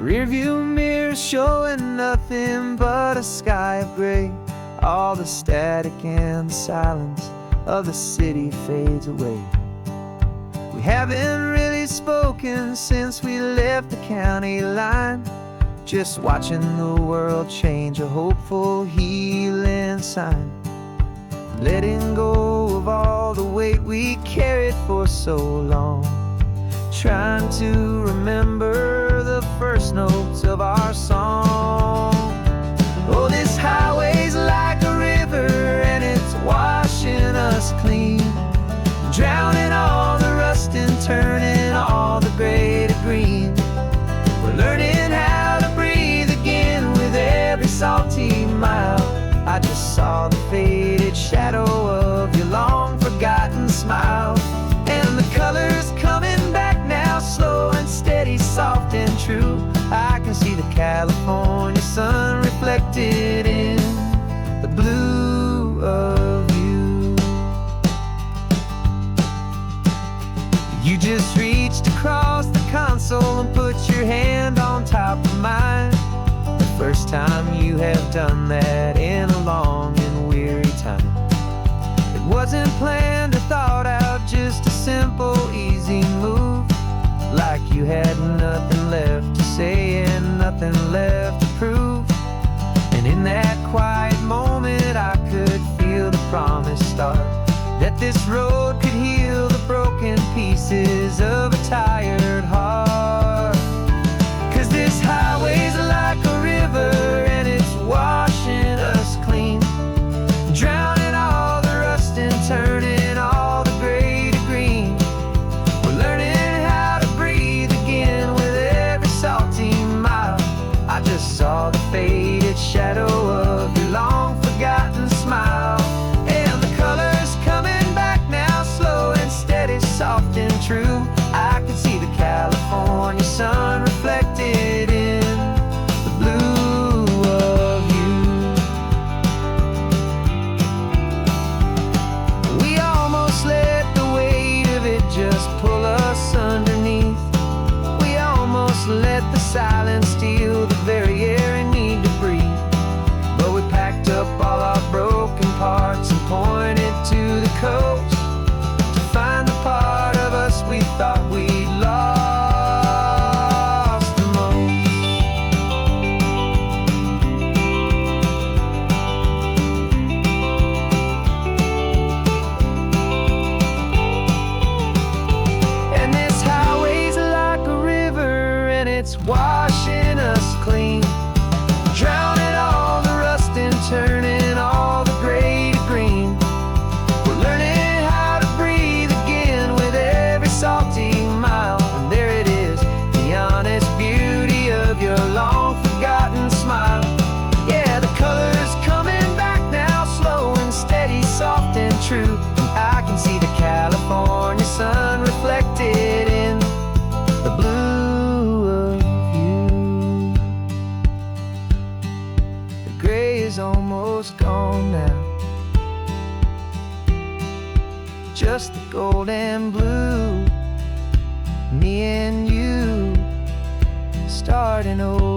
rearview mirror showing nothing but a sky of gray. All the static and the silence of the city fades away. We haven't really spoken since we left the county line, just watching the world change, a hopeful healing sign. Letting go of all the weight we carried for so long, trying to remember the first notes of our song. Oh, this highway's like a river and it's washing us clean, drowning all the rust and turning all the gray to green. We're learning how to breathe again with every salty mile. I just saw the faded shadow of your long forgotten smile, and the colors coming back now, slow and steady, soft and true. I can see the California sun reflected in the blue of you. You just reached across the console and put your hand on top of mine. The first time you have done that in a long and weary time. It wasn't planned or thought out, just a simple, easy move. Like you had nothing left to say and nothing left to prove. And in that quiet moment I could feel the promise start, that this road could heal the broken pieces of a tired heart. 'Cause this highway's like a river and it's washing us clean, drowning all the rust and turning all the gray to green. We're learning how to breathe again with every salty mile. I just saw the faded shadow of your long forgotten smile, and the colors coming back now, slow and steady, soft and true. I can see the California sun reflected in the blue of you. We almost let the weight of it just pull us underneath. We almost let the silence steal the very air we need to breathe. But we packed up all our broken parts and pointed to the coast to find the part of us we thought we'd lost the most. And this highway's like a river and it's washing us clean, drowning all the rust and turning all the gray to green. We're learning how to breathe again with every salty mile. And there it is, the honest beauty of your long forgotten smile. Yeah, the colors coming back now, slow and steady, soft and true. I can see the California sun reflected in the blue of you. The gray is almost gone now, just the gold and blue. Me and you starting over.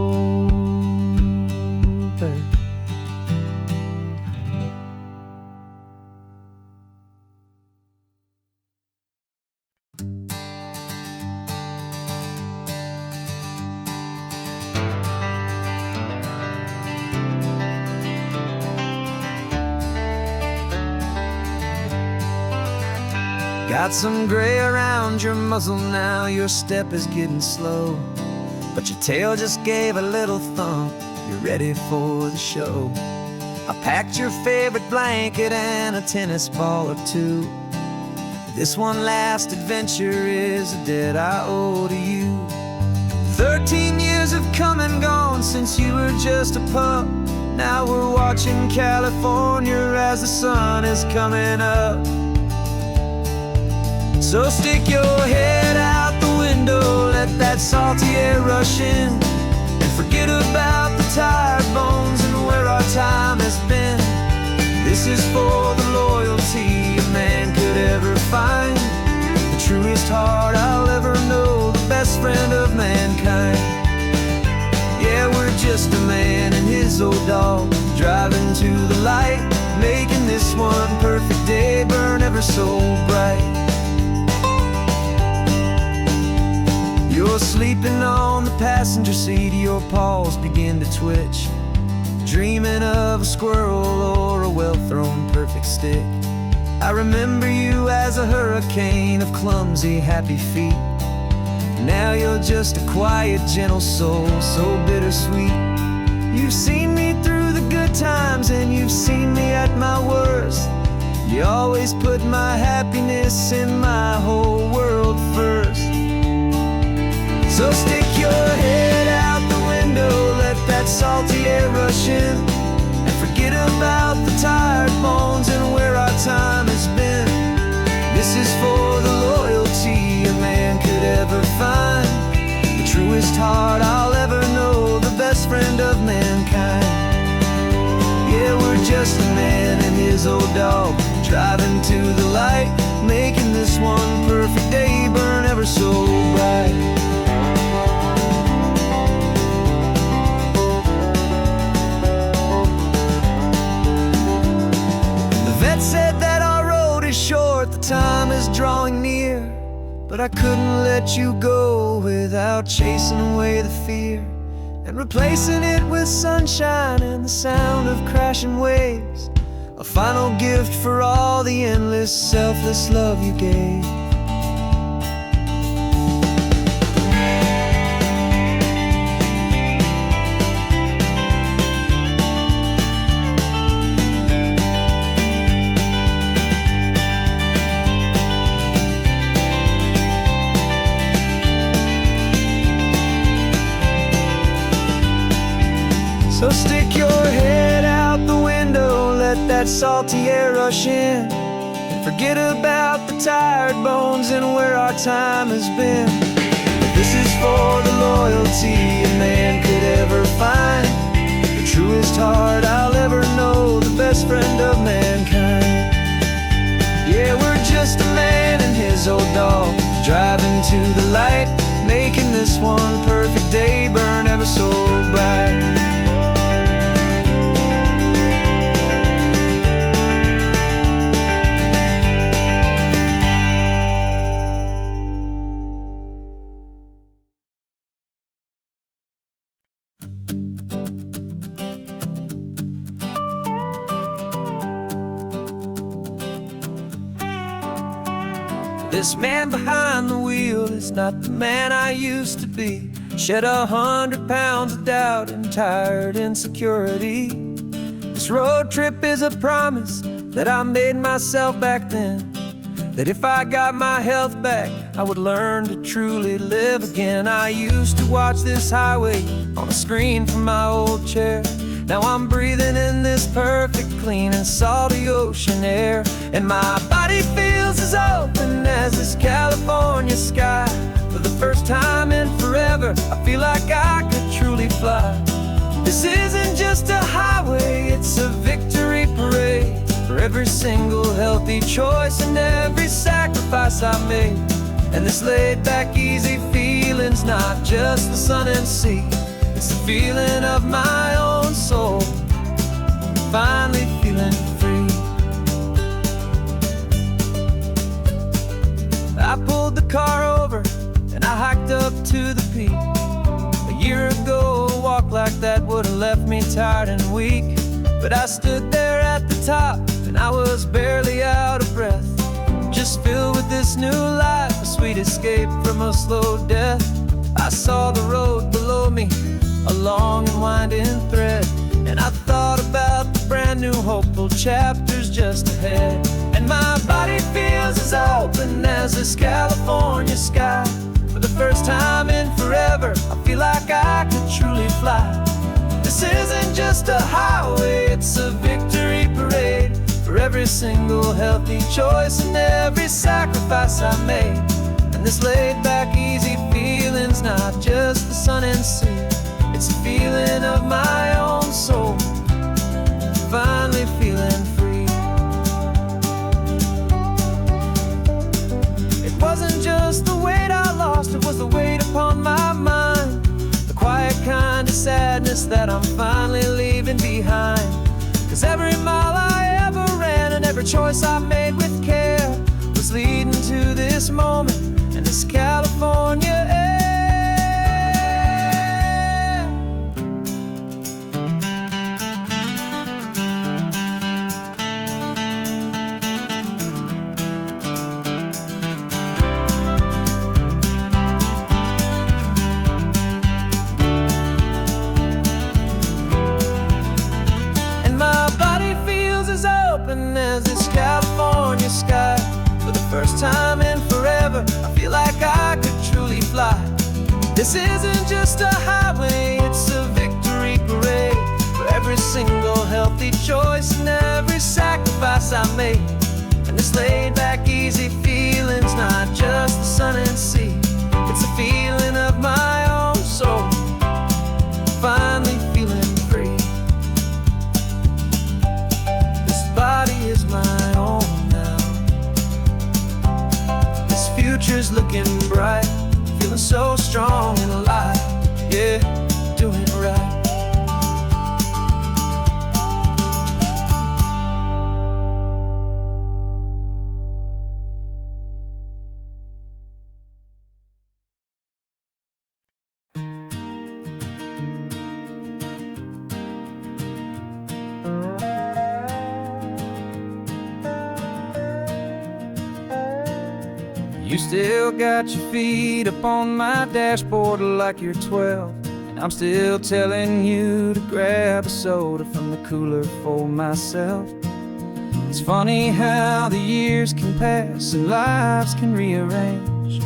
Got some gray around your muzzle now, your step is getting slow, but your tail just gave a little thump, you're ready for the show. I packed your favorite blanket and a tennis ball or two. This one last adventure is a debt I owe to you. 13 years have come and gone since you were just a pup. Now we're watching California as the sun is coming up. So stick your head out the window, let that salty air rush in, and forget about the tired bones and where our time has been. This is for the loyalty a man could ever find, the truest heart I'll ever know, the best friend of mankind. his old dog, driving to the light, making this one perfect day burn ever so bright. You're sleeping on the passenger seat, your paws begin to twitch, dreaming of a squirrel or a well-thrown perfect stick. I remember you as a hurricane of clumsy, happy feet. Now you're just a quiet, gentle soul, so bittersweet. You've seen me through the good times and you've seen me at my worst. You always put my happiness in my whole world first. So stick your head out the window, let that salty air rush in, and forget about the tired bones and where our time has been. This is for the loyalty a man could ever find, the truest heart I'll ever know, the best friend of mankind. Yeah, we're just a man and his old dog, driving to the light, making this one perfect day burn ever so bright. Said that our road is short, the time is drawing near, but I couldn't let you go without chasing away the fear and replacing it with sunshine and the sound of crashing waves, a final gift for all the endless, selfless love you gave. So stick your head out the window, let that salty air rush in, and forget about the tired bones and where our time has been. This is for the loyalty a man could ever find, the truest heart I'll ever know, the best friend of mankind. Yeah, we're just a man and his old dog, driving to the light, making this one perfect day burn ever so bright. This man behind the wheel is not the man I used to be. Shed 100 pounds of doubt and tired insecurity. This road trip is a promise that I made myself back then, that if I got my health back, I would learn to truly live again. I used to watch this highway on a screen from my old chair. Now I'm breathing in this perfect, clean and salty ocean air, and my body feels as open as this California sky. For the first time in forever, I feel like I could truly fly. This isn't just a highway, it's a victory parade for every single healthy choice and every sacrifice I made. And this laid back, easy feeling's not just the sun and sea, it's the feeling of my own soul, finally feeling free. I pulled the car over and I hiked up to the peak. A year ago, a walk like that would've left me tired and weak, but I stood there at the top and I was barely out of breath, just filled with this new life, a sweet escape from a slow death. I saw the road below me, a long and winding thread, and I thought about the brand new hopeful chapters just ahead. And my body feels as open as this California sky. For the first time in forever, I feel like I could truly fly. This isn't just a highway, it's a victory parade for every single healthy choice and every sacrifice I made. And this laid back, easy feeling's not just the sun and sea, it's a feeling of my own soul, finally feeling free. It wasn't just the weight I lost, it was the weight upon my mind, the quiet kind of sadness promise that I'm finally leaving behind. 'Cause every mile I ever ran and every choice I made with care was leading to this moment and this California air. As this California sky, for the first time in forever, I feel like I could truly fly. This isn't just a highway, it's a victory parade for every single healthy choice and every sacrifice I made. And this laid back easy feeling's not just the sun and sea, it's a feeling of my own soul, finally feeling free. Body is my own now. This future's looking bright, feeling so strong and alive. Yeah, doing it right. You still got your feet up on my dashboard like you're 12, and I'm still telling you to grab a soda from the cooler for myself. It's funny how the years can pass and lives can rearrange,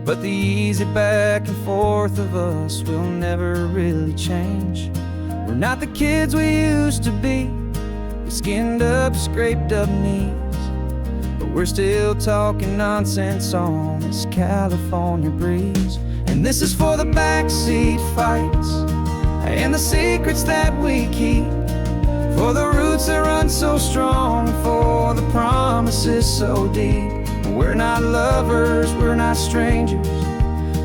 but the easy back and forth of us will never really change. We're not the kids we used to be, with skinned up, scraped up knees, but we're still talking nonsense on this California breeze. And this is for the backseat fights and the secrets that we keep, for the roots that run so strong, for the promises so deep. We're not lovers, we're not strangers,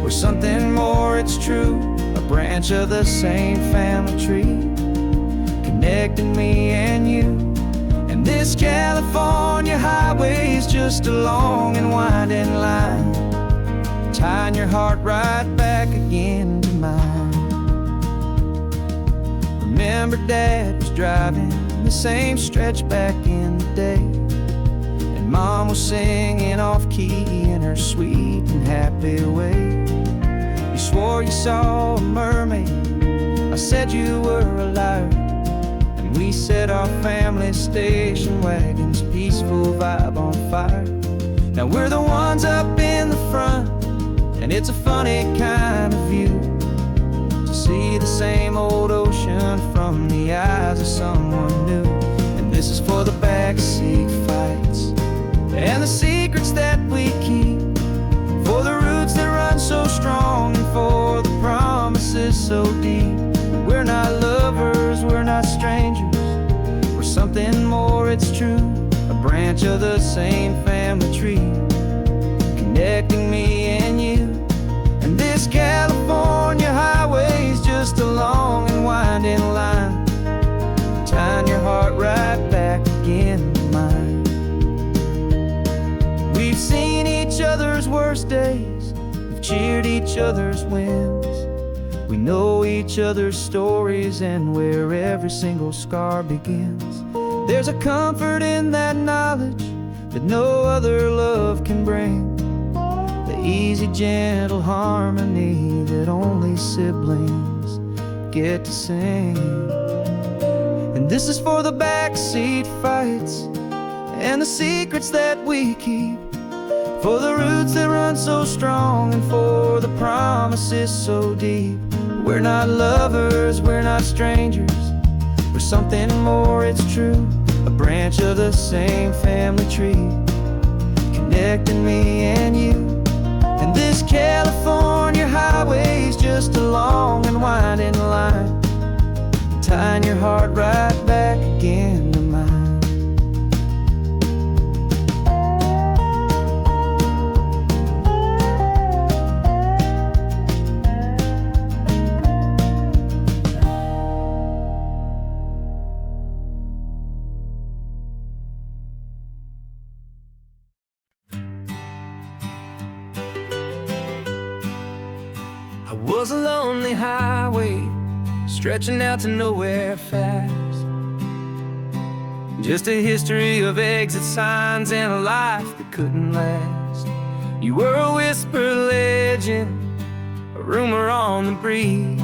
we're something more, it's true. A branch of the same family tree, connecting me and you. And this California highway is just a long and winding line, tying your heart right back again to mine. Remember Dad was driving the same stretch back in the day, and Mom was singing off-key in her sweet and happy way. You swore you saw a mermaid, I said you were a liar, and we set our family station wagon's peaceful vibe on fire. Now we're the ones up in the front, and it's a funny kind of view to see the same old ocean from the eyes of someone new. And this is for the backseat fights and the secrets that we keep, for the roots that run so strong and for the promises so deep. We're not lovers, we're not strangers, we're something more, it's true. A branch of the same family tree, connecting me and you. And this California highway is just a long and winding line, tying your heart right back again to mine. We've seen each other's worst days, we've cheered each other's wins, we know each other's stories and where every single scar begins. There's a comfort in that knowledge that no other love can bring, the easy, gentle harmony that only siblings get to sing. And this is for the backseat fights and the secrets that we keep, for the roots that run so strong and for the promises so deep. We're not lovers, we're not strangers, we're something more, it's true. A branch of the same family tree, connecting me and you. And this California highway is just a long and winding line, tying your heart right back again to mine. was a lonely highway stretching out to nowhere fast. Just a history of exit signs and a life that couldn't last. You were a whisper legend, a rumor on the breeze,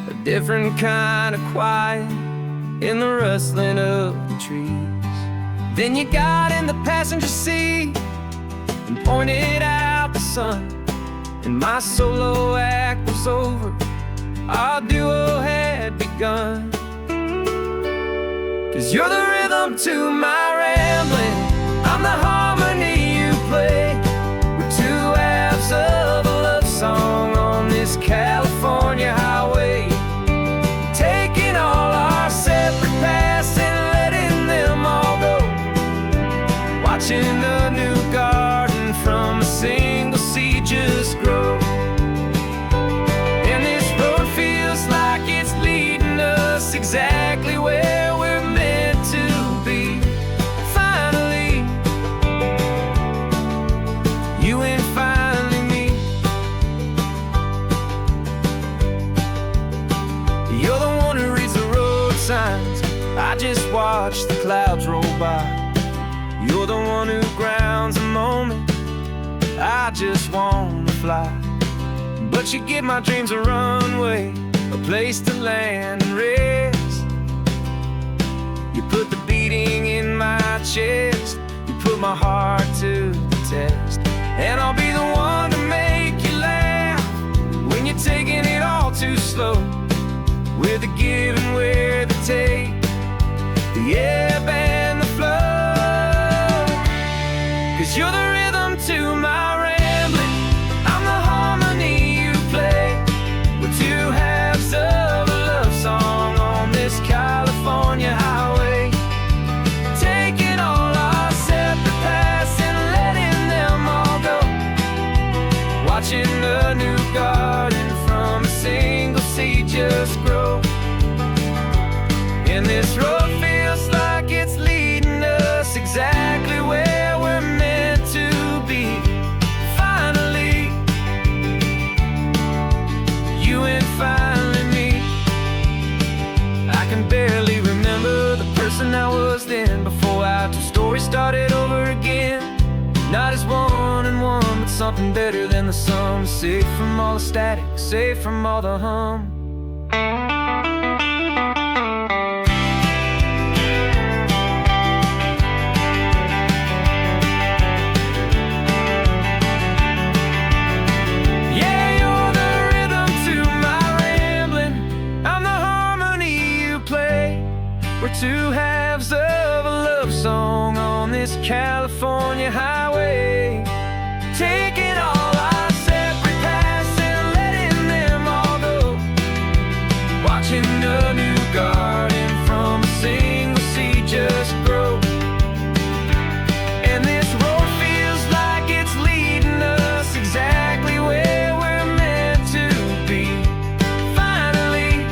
a different kind of quiet in the rustling of the trees. Then you got in the passenger seat and pointed out the sun, and my solo act was over, our duo had begun. 'Cause you're the rhythm to my rambling, I'm the harmony you play. We're two halves of a love song on this California highway, taking all our separate paths and letting them all go, watching a new garden from a single seed just grow. And this road feels like it's leading us exactly where we're meant to be. Finally, you and finally me. You're the one who reads the road signs, I just watch the clouds roll by. You're the one who grounds a moment, I just wanna fly. But you give my dreams a runway, a place to land and rest. You put the beating in my chest, you put my heart to the test. And I'll be the one to make you laugh when you're taking it all too slow. We're the give and we're the take, the ebb and the flow. 'Cause you're the rhythm to my rambling, I'm the harmony you play. We're two halves of a love song on this California highway, taking all our separate paths and letting them all go, watching a new garden from a single seed just grow. And this road feels like it's leading us exactly where we're meant to be. Finally, you and finally me. I can barely remember the person I was then, before our two stories started over again. Not as one and one, but something better than the sum. Safe from all the static, safe from all the hum. We're two halves of a love song on this California highway, taking all our separate paths and letting them all go, watching a new garden from a single seed just grow. And this road feels like it's leading us exactly where we're meant to be. Finally,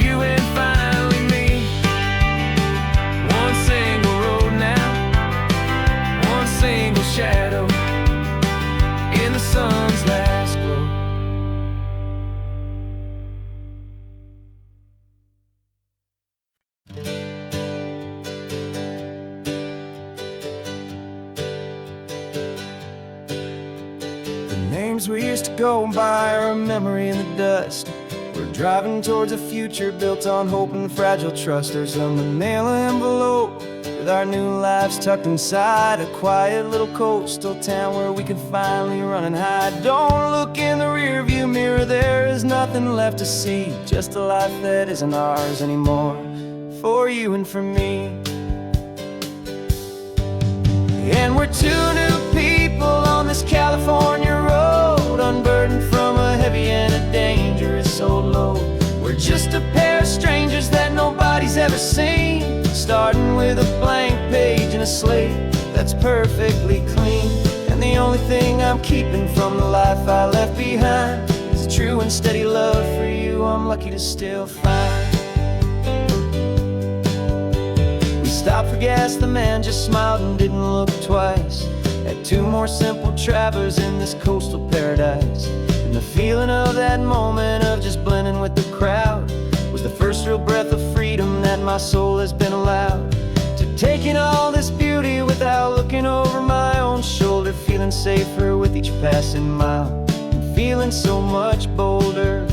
you and finally me. One single road now, one single shadow in the sun's last glow. The names we used to go by are a memory in the dust. We're driving towards a future built on hope and fragile trust. There's a manila envelope with our new lives tucked inside, a quiet little coastal town where we could finally run and hide. Don't look in the rearview mirror, there is nothing left to see, just a life that isn't ours anymore, for you and for me. And we're two new people on this California road, unburdened from a heavy and a dangerous old load. We're just a pair of strangers that nobody's ever seen, starting with a blank page and a slate that's perfectly clean. And the only thing I'm keeping from the life I left behind is a true and steady love for you I'm lucky to still find. We stopped for gas, the man just smiled and didn't look twice. Had two more simple travelers in this coastal paradise. And the feeling of that moment of just blending with the crowd was the first real breath of freedom that my soul has been allowed. To take in all this beauty without looking over my own shoulder, feeling safer with each passing mile, and feeling so much bolder.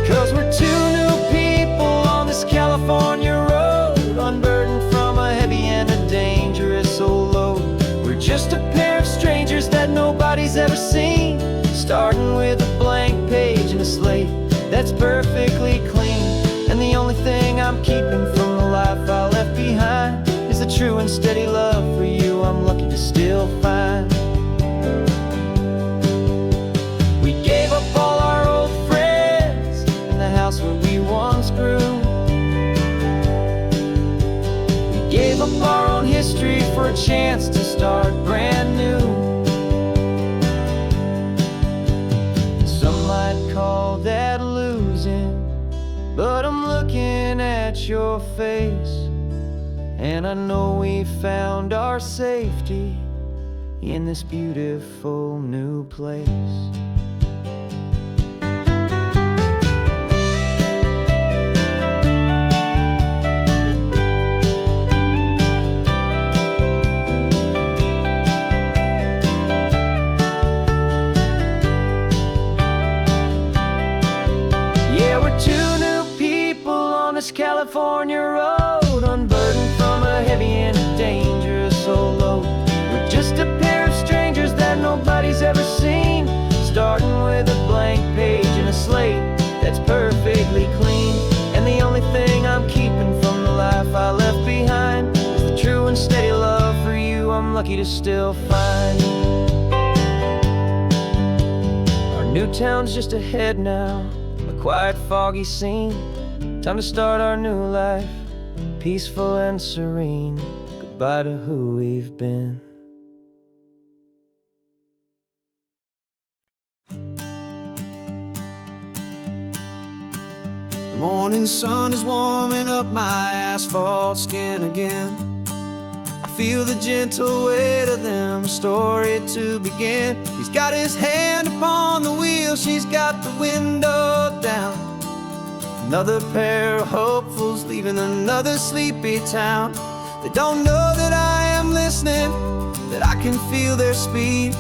'Cause we're two new people on this California road, unburdened from a heavy and a dangerous old load. We're just a pair of strangers that nobody's ever seen, starting with a blank page and a slate that's perfectly clean. And the only thing I'm keeping from the life I left behind is the true and steady love for you I'm lucky to still find. We gave up all our old friends in the house where we once grew. We gave up our own history for a chance to start brand new. Some might call that losing, but I'm looking at your face, and I know we found our safety in this beautiful new place. Yeah, we're two new people on this California road, unburdened from a heavy and a dangerous old load. We're just a pair of strangers that nobody's ever seen, starting with a blank page and a slate that's perfectly clean. And the only thing I'm keeping from the life I left behind is the true and steady love for you I'm lucky to still find. Our new town's just ahead now, a quiet, foggy scene. Time to start our new life, peaceful and serene. Goodbye to who we've been. The morning sun is warming up my asphalt skin again. I feel the gentle weight of them, a story to begin. He's got his hand upon the wheel, she's got the window down. Another pair of hopefuls leaving another sleepy town. They don't know that I am listening, that I can feel their speed,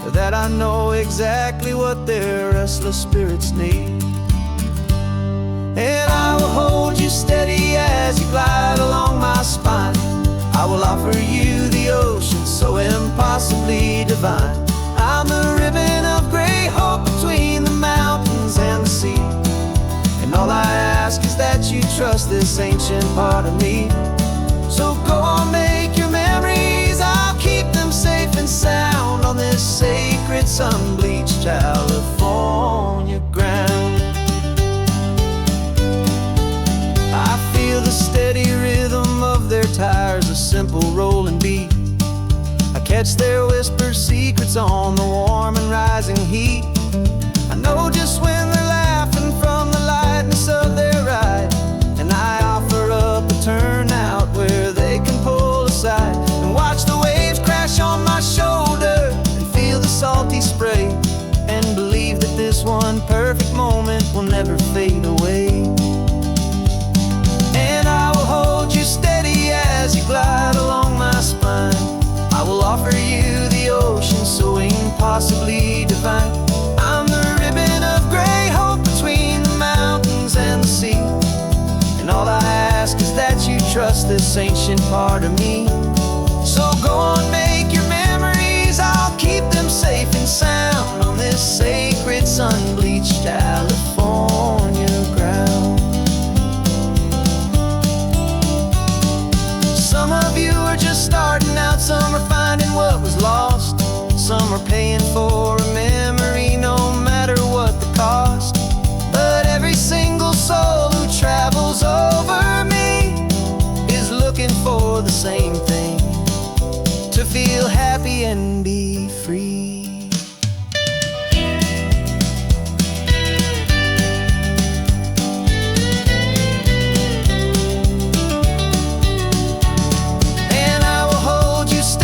or that I know exactly what their restless spirits need. And I will hold you steady as you glide along my spine. I will offer you the ocean so impossibly divine. I'm the ribbon of gray hope between the mountains and the sea. And all I ask is that you trust this ancient part of me. So go on, make your memories, I'll keep them safe and sound on this sacred sun-bleached California ground. I feel the steady rhythm of their tires, a simple rolling beat. I catch their whispered secrets on the warm and rising heat. I know just when they're laughing from the lightness of their ride, and I offer up a turnout where they can pull aside and watch the waves crash on my shoulder and feel the salty spray, and believe that this one perfect moment will never fade away. And I will hold you steady as you glide along my spine. I will offer you the ocean so impossibly divine. I'm the ribbon of gray hope between the mountains and the sea. And all I ask is that you trust this ancient part of me. So go on, make your memories, I'll keep them safe and sound on this sacred sun-bleached California ground. Some of you are just starting out, some are finding what was lost, some are paying for a memory no matter what the cost. But every single soul who travels over me is looking for the same thing, to feel happy and be free. And I will hold you steady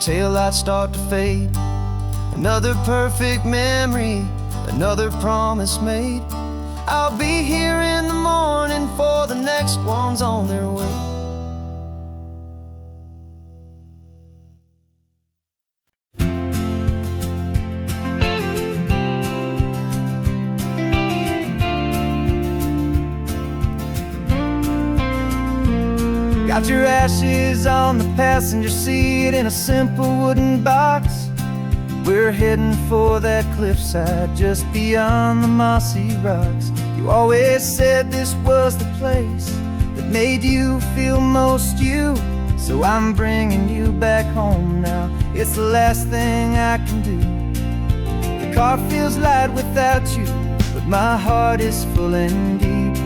taillights start to fade. Another perfect memory, another promise made. I'll be here in the morning for the next ones on their way. Got your ashes on the passenger seat in a simple wooden box. We're heading for that cliffside just beyond the mossy rocks. You always said this was the place that made you feel most you. So I'm bringing you back home now. It's the last thing I can do. The car feels light without you, but my heart is full and deep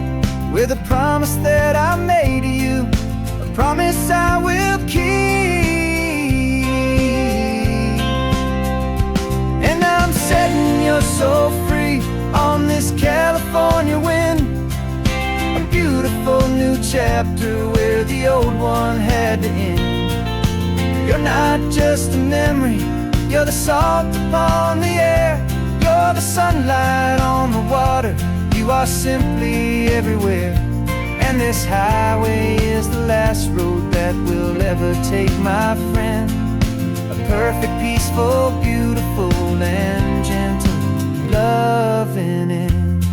with a promise that I made to you, a promise I will keep. And I'm setting your soul free on this California wind, a beautiful new chapter where the old one had to end. You're not just a memory, you're the salt upon the air, you're the sunlight on the water, you are simply everywhere. And this highway is the last road that we'll ever take, my friend. A perfect, peaceful, beautiful, and gentle, loving end.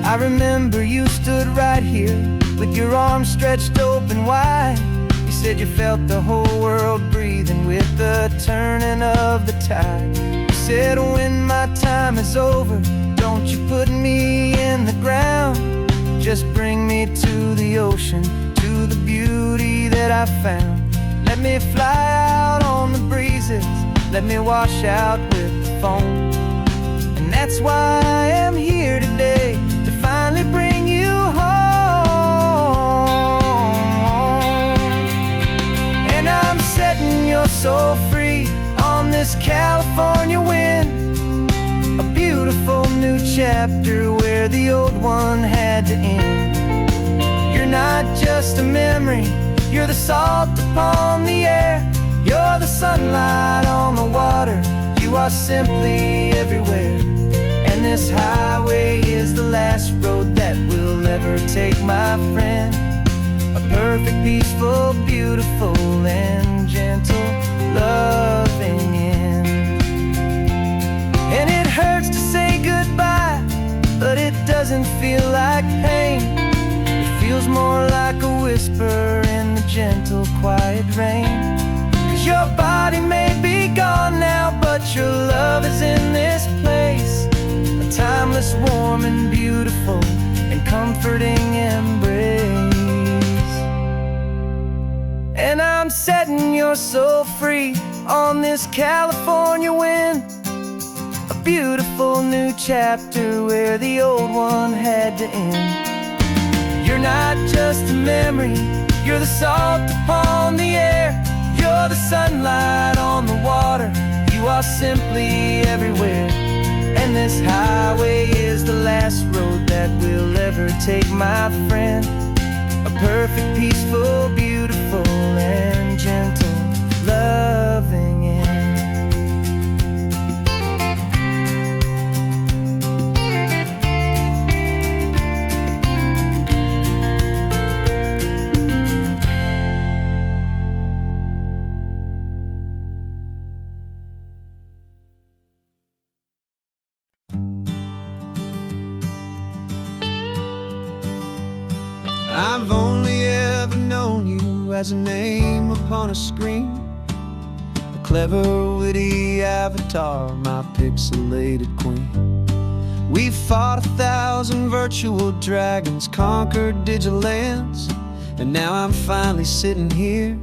I remember you stood right here with your arms stretched open wide. You said you felt the whole world breathing with the turning of the tide. You said when my time is over, don't you put me in the ground, just bring me to the ocean, to the beauty that I found. Let me fly out on the breezes, let me wash out with the foam. And that's why I am here today, to finally bring you home. And I'm setting your soul free on this California wind, a beautiful new chapter where the old one had to end. You're not just a memory, you're the salt upon the air, you're the sunlight on the water, you are simply everywhere. And this highway is the last road that we'll ever take, my friend. A perfect, peaceful, beautiful, and gentle, loving end. And it hurts to say goodbye, but it doesn't feel like pain. It feels more like a whisper in the gentle, quiet rain. 'Cause your body may be gone now, but your love is in this place, a timeless, warm, and beautiful, and comforting embrace. And I'm setting your soul free on this California wind, a beautiful new chapter where the old one had to end. You're not just a memory, you're the salt upon the air, you're the sunlight on the water, you are simply everywhere. And this highway is the last road that we'll ever take, my friend. A perfect, peaceful, beautiful, and gentle, loving end. I've only ever known you as a name upon a screen, a clever, witty avatar, my pixelated queen. We fought 1,000 virtual dragons, conquered digital lands, and now I'm finally sitting here,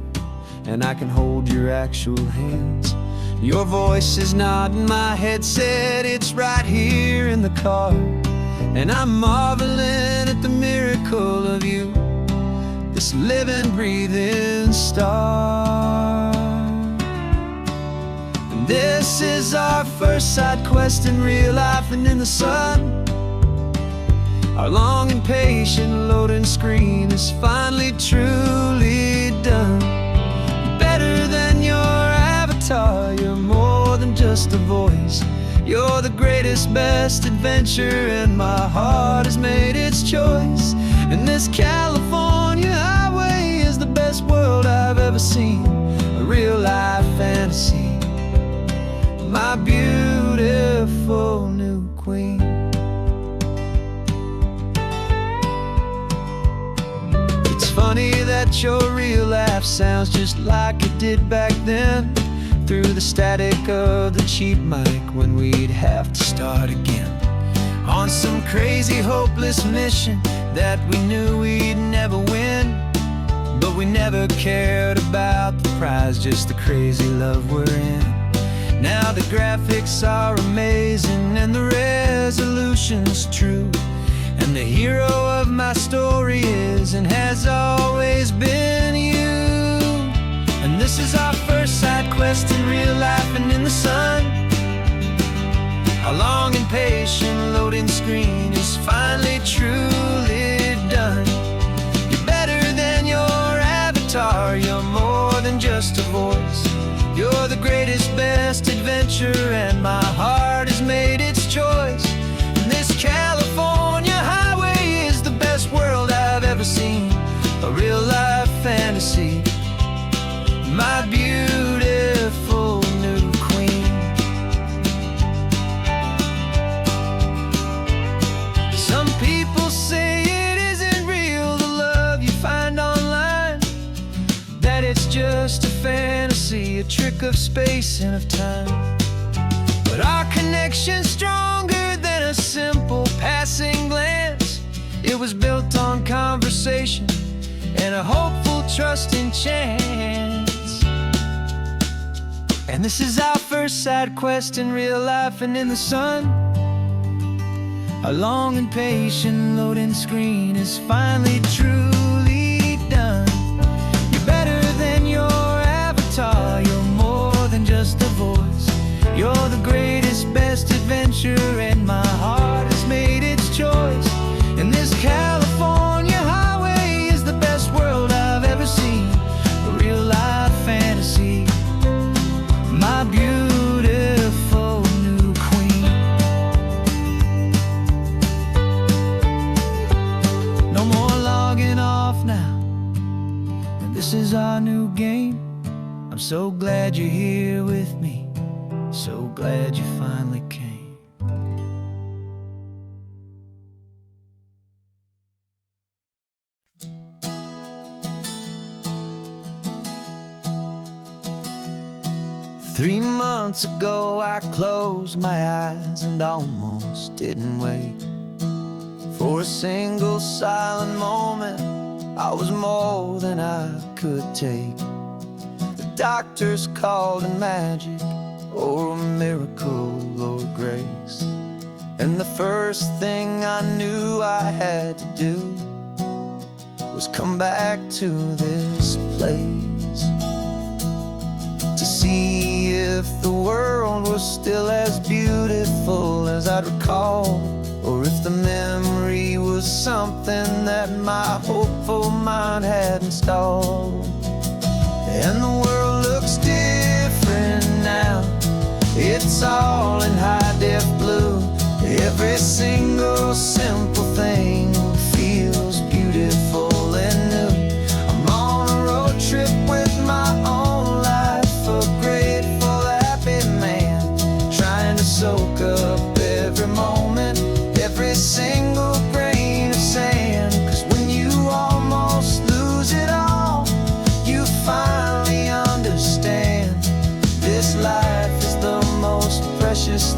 and I can hold your actual hands. Your voice is not in my headset, it's right here in the car, and I'm marveling at the miracle of you, this living, breathing star. And this is our first side quest in real life and in the sun. Our long and patient loading screen is finally truly done. Better than your avatar, you're more than just a voice. You're the greatest, best adventure, and my heart has made its choice. And this California highway is the best world I've ever seen. A real life fantasy, my beautiful new queen. It's funny that your real laugh sounds just like it did back then, through the static of the cheap mic when we'd have to start again, on some crazy hopeless mission that we knew we'd never win. But we never cared about the prize, just the crazy love we're in. Now the graphics are amazing and the resolution's true, and the hero of my story is and has always been you. And this is our first side quest in real life and in the sun. Our long and patient loading screen is finally truly done. You're better than your avatar, you're more than just a voice. You're the greatest, best adventure, and my heart has made its choice. And this California highway is the best world I've ever seen. A real life fantasy, my beautiful new queen. Some people say it isn't real, the love you find online, that it's just a fantasy, a trick of space and of time. But our connection's stronger than a simple passing glance. It was built on conversation and a hopeful, trusting chance. And this is our first side quest in real life and in the sun. Our long and patient loading screen is finally truly done. You're better than your avatar, you're more than just a voice. You're the greatest, best adventure, and my heart has made its choice. And this California highway is the best world I've ever seen. A real life fantasy, my beautiful new queen. No more logging off now, and this is our new game. I'm so glad you're here with me, so glad you finally came. 3 months ago I closed my eyes and almost didn't wait for a single silent moment. I was more than I could take. The doctors called it magic, or a miracle, or grace. And the first thing I knew I had to do was come back to this place, to see if the world was still as beautiful as I'd recall, or if the memory was something that my hopeful mind had installed. And the world looks different now, it's all in high-def blue. Every single simple thing feels beautiful and new. I'm on a road trip with my own life, a grateful, happy man, trying to soak up every moment, every single grain of sand. 'Cause when you almost lose it all, you finally understand this life is the most precious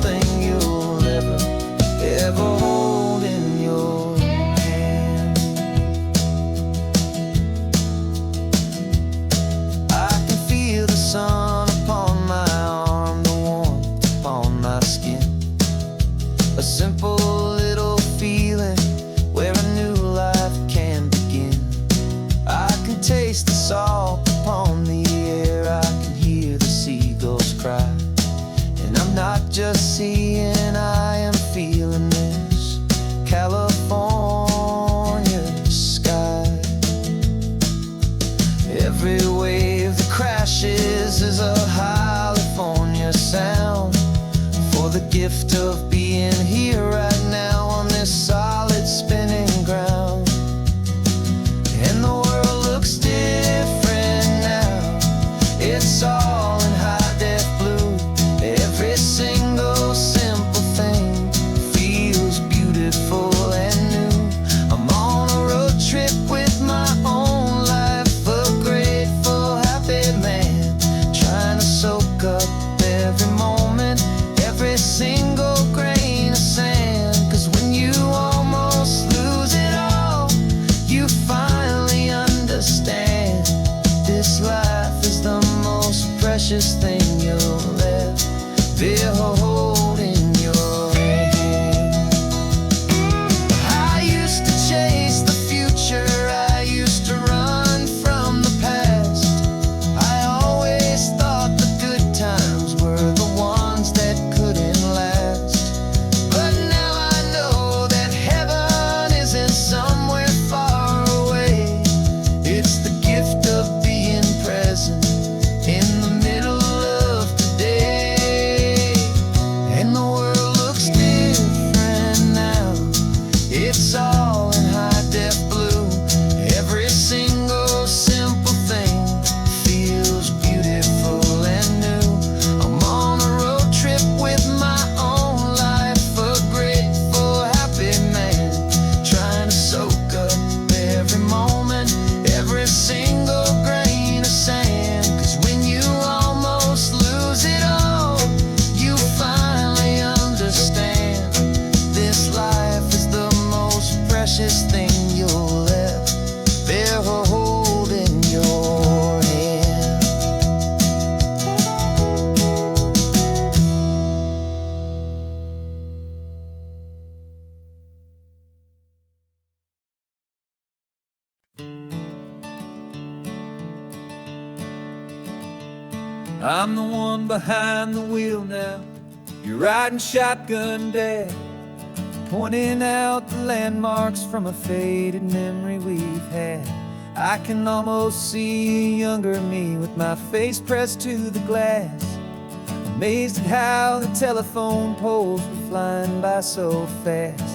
gift of being here right now on this solid spinning ground. And the world looks different now. It's all in high-def blue. Every single simple thing feels beautiful and new. I'm on a road trip with my own life, a grateful, happy man, trying to soak up every moment, every single grain of sand. 'Cause when you almost lose it all, you finally understand this life is the most precious thing you'll ever hold in your hand. I used to chase the future, I used to run from the past. I always thought the good times were the ones that couldn't last. But now I know that heaven isn't somewhere far away. It's the gift of being present in the middle of today. And the world looks different now. It's all in high-def blue. Every single simple thing feels beautiful and new. I'm on a road trip with my own life, a grateful, happy man, trying to soak up every moment, every single grain of sand. 'Cause when you almost lose it all, you finally understand this life is the most precious thing you'll ever hold in your hand. I'm the one behind the wheel now. You're riding shotgun, Dad, pointing out the landmarks from a faded memory we've had. I can almost see a younger me with my face pressed to the glass, amazed at how the telephone poles were flying by so fast.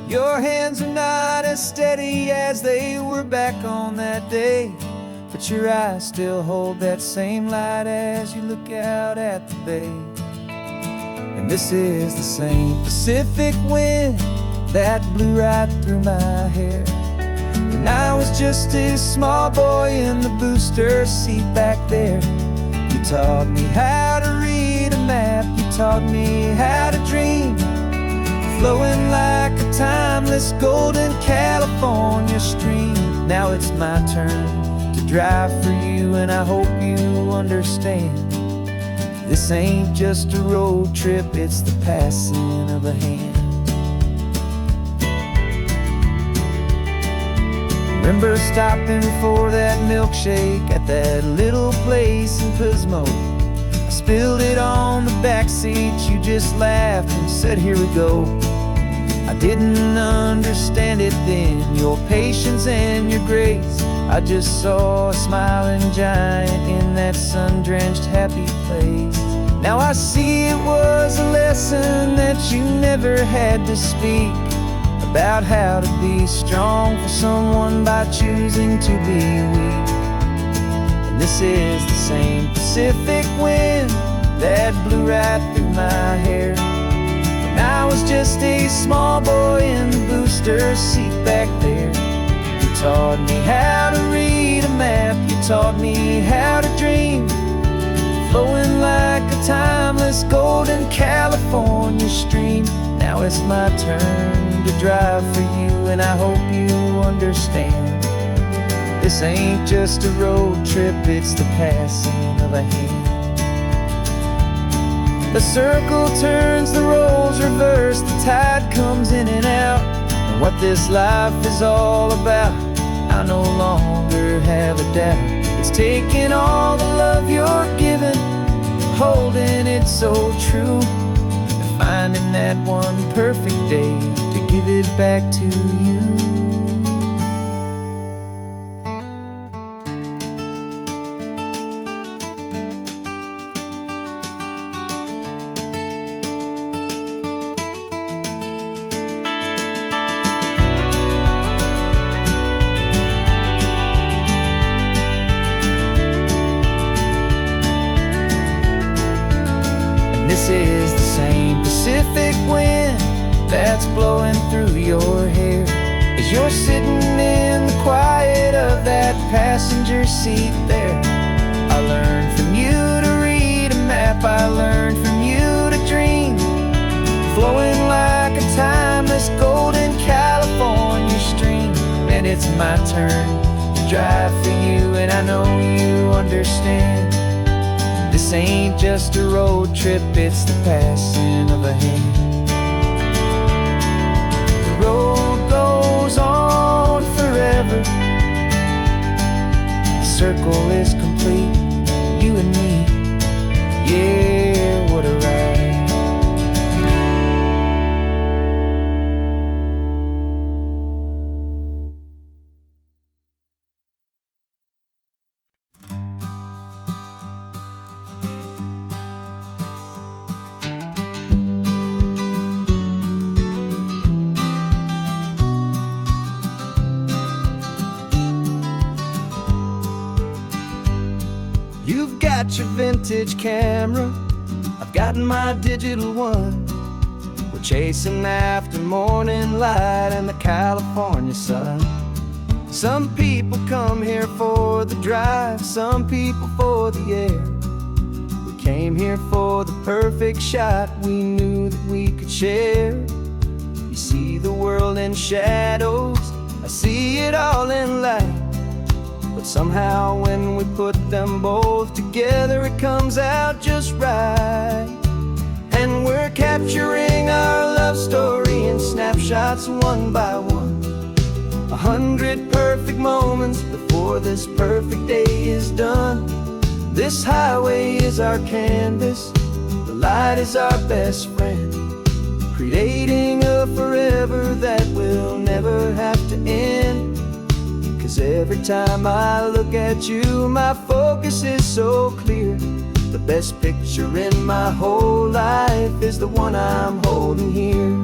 Your hands are not as steady as they were back on that day, but your eyes still hold that same light as you look out at the bay. And this is the same Pacific wind that blew right through my hair when I was just a small boy in the booster seat back there. You taught me how to read a map, you taught me how to dream, flowing like a timeless golden California stream. Now it's my turn to drive for you, and I hope you understand this ain't just a road trip, it's the passing of a hand. Remember stopping for that milkshake at that little place in Pismo? I spilled it on the back seat, you just laughed and said, "Here we go." I didn't understand it then, your patience and your grace. I just saw a smiling giant in that sun-drenched happy place. Now I see it was a lesson that you never had to speak, about how to be strong for someone by choosing to be weak. And this is the same Pacific wind that blew right through my hair when I was just a small boy in the booster seat back there. You taught me how to read a map, you taught me how to dream, flowing like a timeless golden California stream. Now it's my turn to drive for you, and I hope you understand this ain't just a road trip, it's the passing of a hand. The circle turns, the roles reverse, the tide comes in and out, and what this life is all about, I no longer have a doubt. It's taking all the love you're giving, holding it so true, and finding that one perfect day to give it back to you. Pacific wind that's blowing through your hair as you're sitting in the quiet of that passenger seat there. I learned from you to read a map, I learned from you to dream, flowing like a timeless golden California stream. And it's my turn to drive for you, and I know you understand. This ain't just a road trip, it's the passing of a hand. The road goes on forever, the circle is complete, you and me, yeah, what a ride. You've got your vintage camera, I've got my digital one. We're chasing after morning light and the California sun. Some people come here for the drive, some people for the air. We came here for the perfect shot we knew that we could share. You see the world in shadows, I see it all in light. But somehow when we put them both together, it comes out just right. And we're capturing our love story in snapshots one by one. 100 perfect moments before this perfect day is done. This highway is our canvas, the light is our best friend, creating a forever that will never have to end. 'Cause every time I look at you, my focus is so clear. The best picture in my whole life is the one I'm holding here.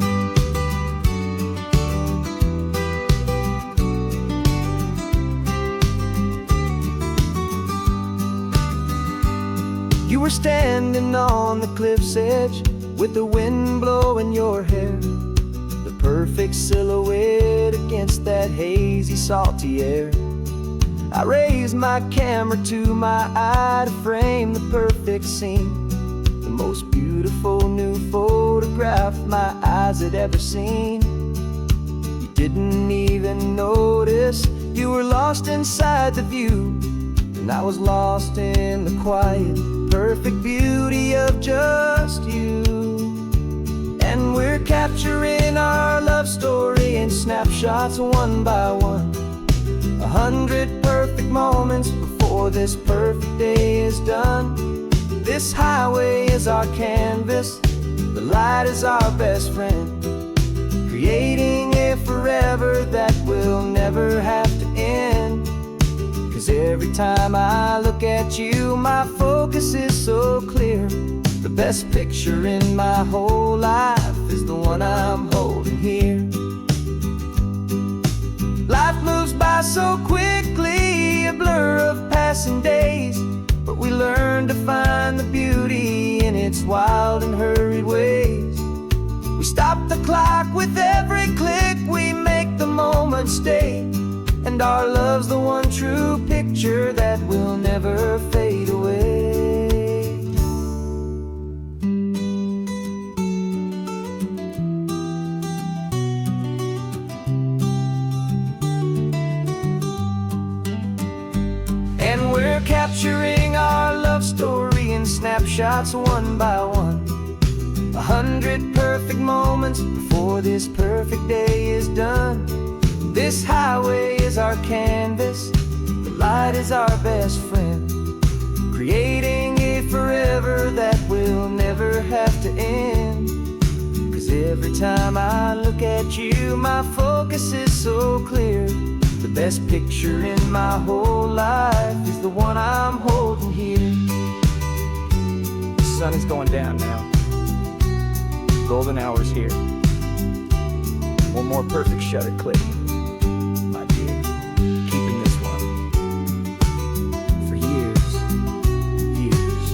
You were standing on the cliff's edge with the wind blowing your hair, the perfect silhouette against that hazy, salty air. I raised my camera to my eye to frame the perfect scene, the most beautiful new photograph my eyes had ever seen. You didn't even notice, you were lost inside the view, and I was lost in the quiet, perfect beauty of just you. And we're capturing our love story in snapshots one by one. 100 perfect moments before this perfect day is done. This highway is our canvas, the light is our best friend, creating a forever that will never have to end. 'Cause every time I look at you, my focus is so clear. The best picture in my whole life is the one I'm holding here. Life moves by so quickly, a blur of passing days, but we learn to find the beauty in its wild and hurried ways. We stop the clock with every click, we make the moment stay, and our love's the one true picture that will never fade away. And we're capturing our love story in snapshots one by one. 100 perfect moments before this perfect day is done. This highway is our canvas, the light is our best friend, creating a forever that will never have to end. 'Cause every time I look at you, my focus is so clear. The best picture in my whole life is the one I'm holding here. The sun is going down now. Golden hour's here. One more perfect shutter click, my dear. Keeping this one for years, years.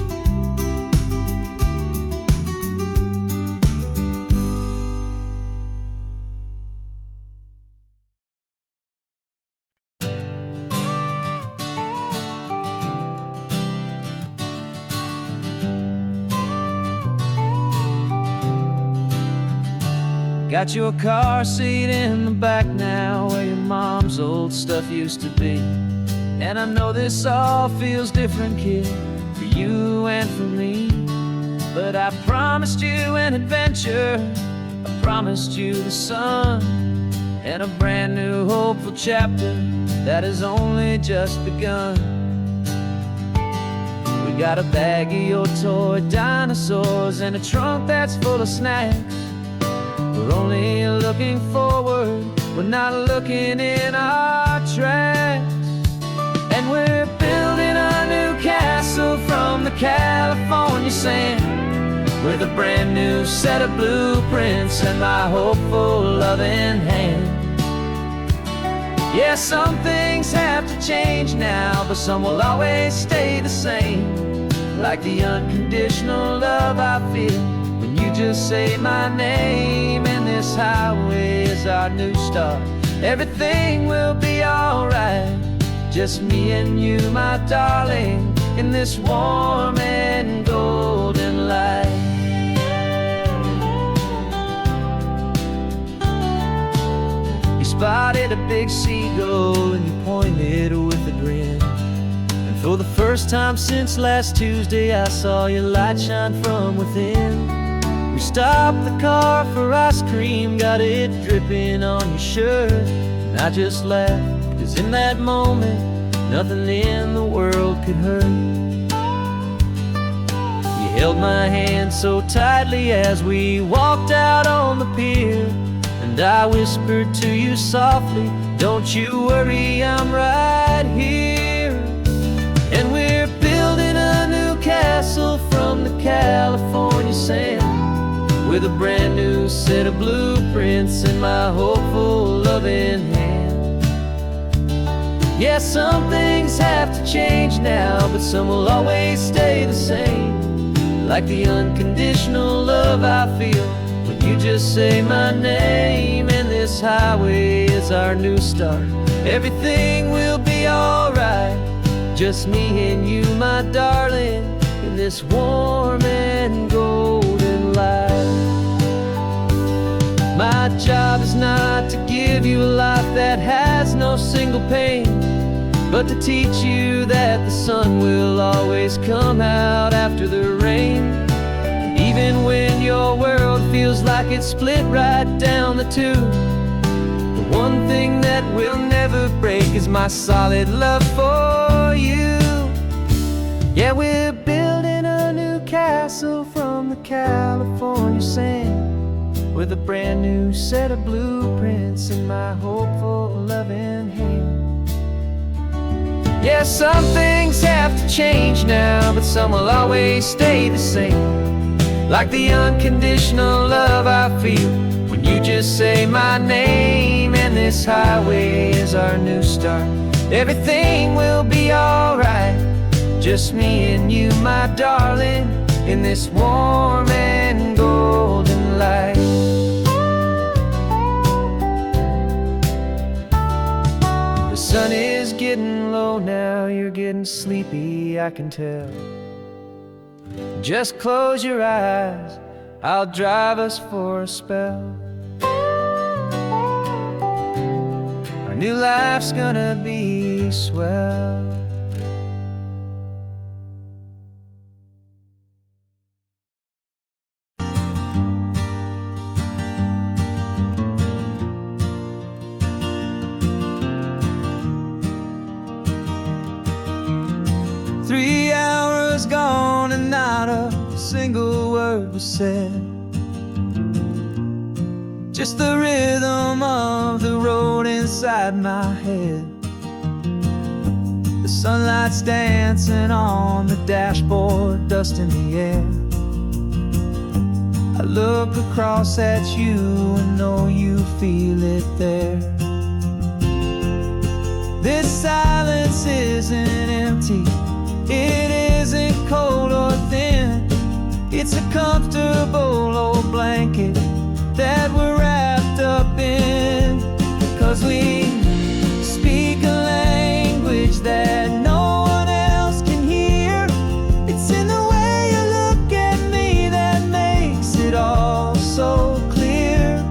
Got your car seat in the back now, where your mom's old stuff used to be. And I know this all feels different, kid, for you and for me. But I promised you an adventure, I promised you the sun, and a brand new hopeful chapter that has only just begun. We got a bag of your toy dinosaurs and a trunk that's full of snacks. We're only looking forward, we're not looking in our tracks. And we're building a new castle from the California sand, with a brand new set of blueprints and my hopeful loving hand. Yeah, some things have to change now, but some will always stay the same. Like the unconditional love I feel when you just say my name. And this highway is our new start, everything will be alright. Just me and you, my darling, in this warm and golden light. You spotted a big seagull and you pointed with a grin. And for the first time since last Tuesday, I saw your light shine from within. We stopped the car for ice cream, got it dripping on your shirt. And I just laughed, 'cause in that moment, nothing in the world could hurt. You held my hand so tightly as we walked out on the pier, and I whispered to you softly, don't you worry, I'm right here. And we're building a new castle from the California sand, with a brand new set of blueprints in my hopeful loving hand. Yeah, some things have to change now, but some will always stay the same. Like the unconditional love I feel when you just say my name. And this highway is our new start, everything will be alright. Just me and you, my darling, in this warm and golden light. My job is not to give you a life that has no single pain, but to teach you that the sun will always come out after the rain. Even when your world feels like it's split right down the two, the one thing that will never break is my solid love for you. Yeah, we're building a new castle from the California sand, with a brand new set of blueprints in my hopeful loving hand. Yeah, some things have to change now, but some will always stay the same. Like the unconditional love I feel when you just say my name. And this highway is our new start, everything will be alright. Just me and you, my darling, in this warm and golden light. The sun is getting low now, you're getting sleepy, I can tell. Just close your eyes, I'll drive us for a spell. Our new life's gonna be swell. 3 hours gone and not a single word was said. Just the rhythm of the road inside my head. The sunlight's dancing on the dashboard, dust in the air. I look across at you and know you feel it there. This silence isn't empty, it isn't cold or thin. It's a comfortable old blanket that we're wrapped up in. 'Cause we speak a language that no one else can hear. It's in the way you look at me that makes it all so clear.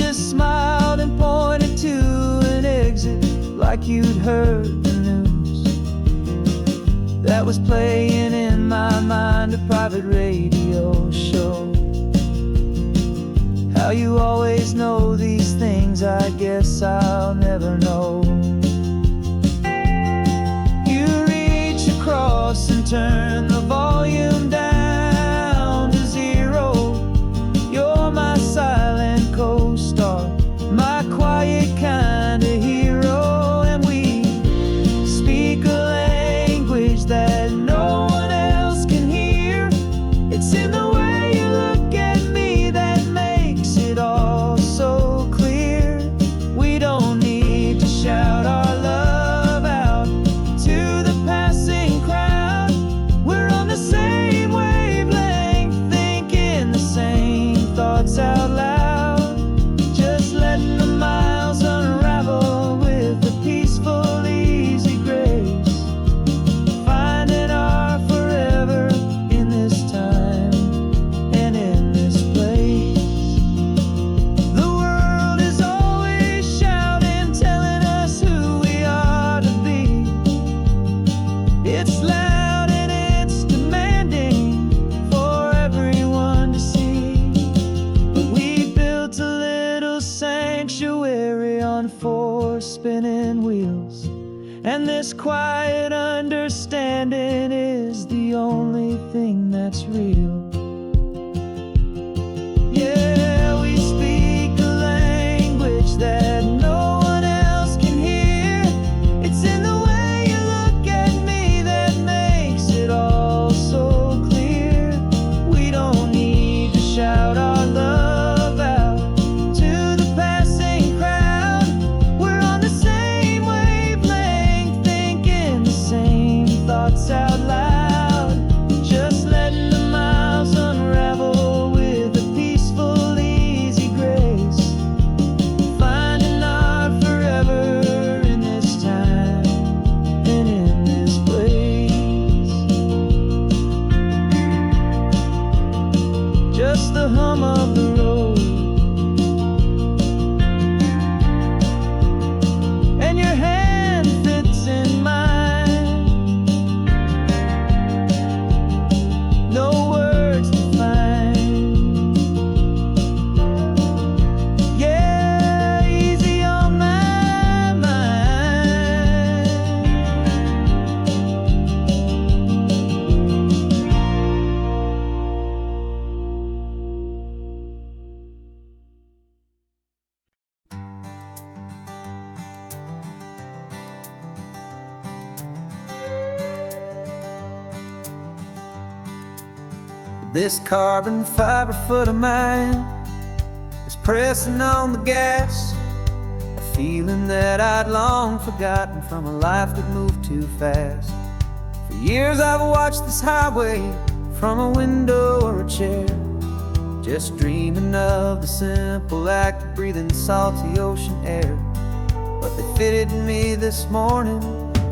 just smiled and pointed to an exit like you'd heard the news. That was playing in my mind, a private radio show. How you always know these things, I guess I'll never know. You reach across and turn the volume down to 0. You're my silent co-star, my quiet kind of hero. And we speak a language that no one else can hear. It's in the way you look at me that makes it all so clear. We don't need to shout our love out to the passing crowd. We're on the same wavelength, thinking the same thoughts out loud. Just letting the miles unravel with a peaceful, easy grace. Finding our forever in this time and in this place. The world is always shouting, telling us who we are to be. It's loud and it's demanding for everyone to see. But we built a little sanctuary on 4 spinning wheels, and this quiet understanding is the only thing that's real. Yeah, we speak a language that no one else can hear. It's in the way you look at me that makes it all so clear. We don't need to shout our love out to the passing crowd. We're on the same wavelength, thinking the same thoughts out loud. Just letting the miles unravel with a peaceful, easy grace. Finding our forever in this time and in this place. Just the hum of the road and your hand fits in mine. No words to find. Yeah, easy on my mind. This carbon fiber foot of mine is pressing on the gas, a feeling that I'd long forgotten from a life that moved too fast. For years I've watched this highway from a window or a chair, just dreaming of the simple act of breathing salty ocean air. But they fitted me this morning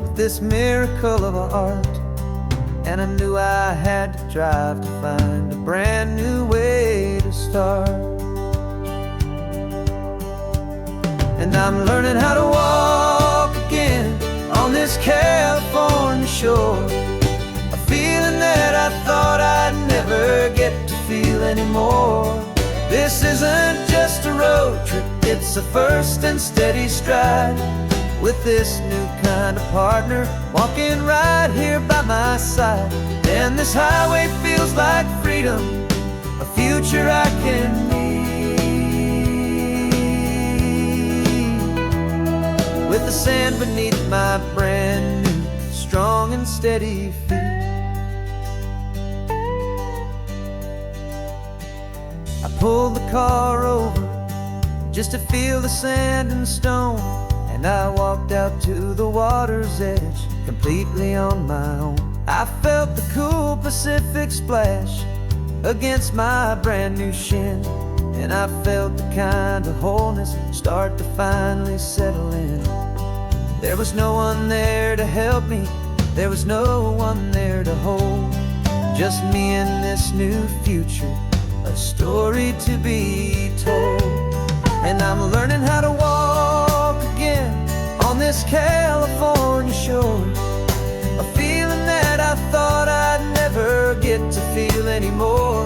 with this miracle of art, and I knew I had to drive to find a brand new way to start. And I'm learning how to walk again on this California shore, a feeling that I thought I'd never get to feel anymore. This isn't just a road trip, it's a first and steady stride, with this new kind of partner walking right here by my side. And this highway feels like freedom, a future I can need, with the sand beneath my brand new, strong and steady feet. I pulled the car over just to feel the sand and stone, and I walked out to the water's edge completely on my own. I felt the cool Pacific splash against my brand new shin, and I felt the kind of wholeness start to finally settle in. There was no one there to help me, there was no one there to hold, just me and this new future, a story to be told. And I'm learning how to walk again on this California shore. A feeling that I thought I'd never get to feel anymore.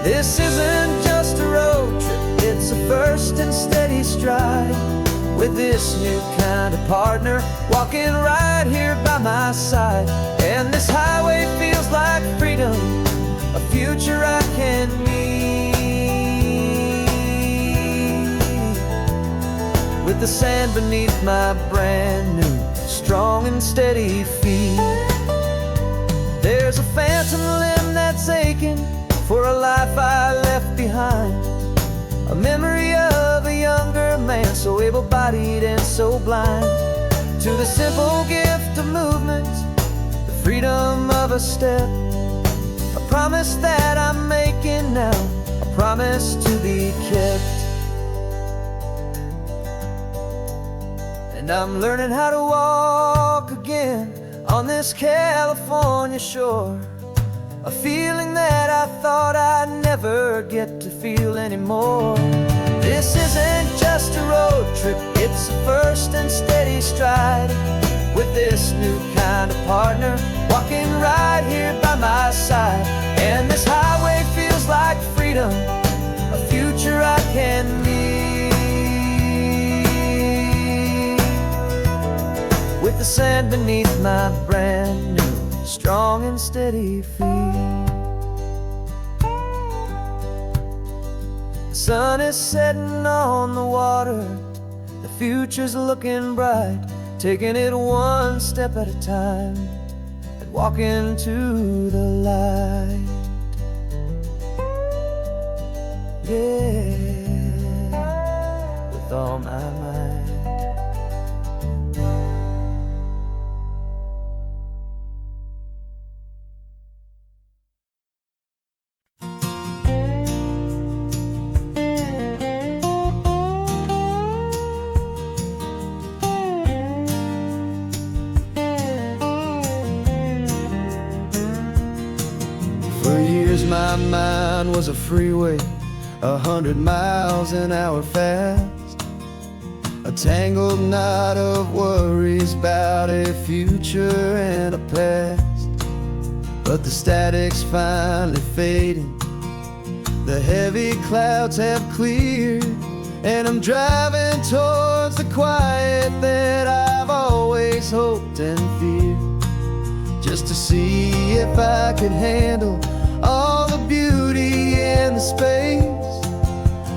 This isn't just a road trip, it's a first and steady stride, with this new kind of partner walking right here by my side. And this highway feels like freedom, a future I can meet, with the sand beneath my brand new, strong and steady feet. There's a phantom limb that's aching for a life I left behind, a memory of a younger man, so able-bodied and so blind, to the simple gift of movement, the freedom of a step, a promise that I'm making now, a promise to be kept. And I'm learning how to walk again on this California shore. A feeling that I thought I'd never get to feel anymore. This isn't just a road trip, it's a first and steady stride, with this new kind of partner walking right here by my side. And this highway feels like freedom, a future I can meet, with the sand beneath my brand new, strong and steady feet. The sun is setting on the water, the future's looking bright, taking it one step at a time and walking to the light. Yeah, with all my might. For years my mind was a freeway, 100 miles an hour fast, a tangled knot of worries about a future and a past. But the static's finally fading, the heavy clouds have cleared, and I'm driving towards the quiet that I've always hoped and feared, just to see if I could handle all the beauty and the space,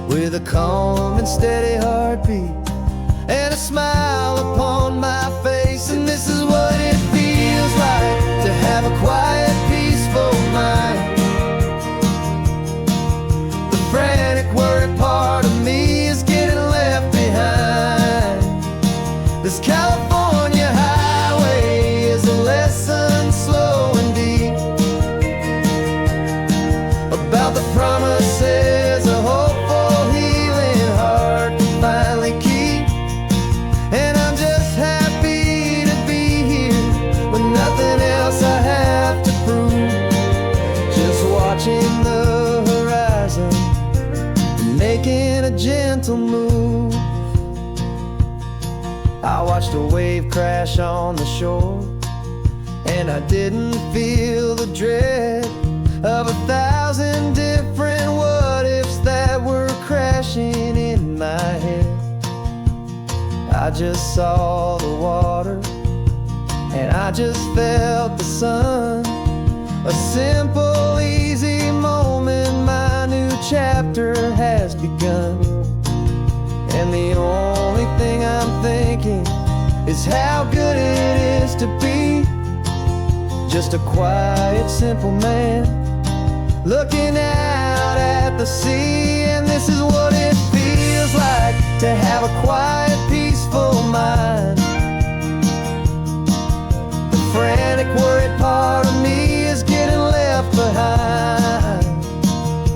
with a calm and steady heartbeat and a smile upon my face. And this is what it feels like to have a quiet, peaceful mind. The frantic, worried part of me is getting left behind. This California highway is a lesson slow and deep, about the promises a hopeful, healing heart can finally keep. And I'm just happy to be here with nothing else I have to prove, just watching the horizon and making a gentle move. I watched a wave crash on the shore, and I didn't feel the dread of 1,000 different what-ifs that were crashing in my head. I just saw the water, and I just felt the sun. A simple, easy moment, my new chapter has begun. And the only thing I'm thinking is how good it is to be just a quiet, simple man looking out at the sea. And this is what it feels like to have a quiet, peaceful mind. The frantic, worried part of me is getting left behind.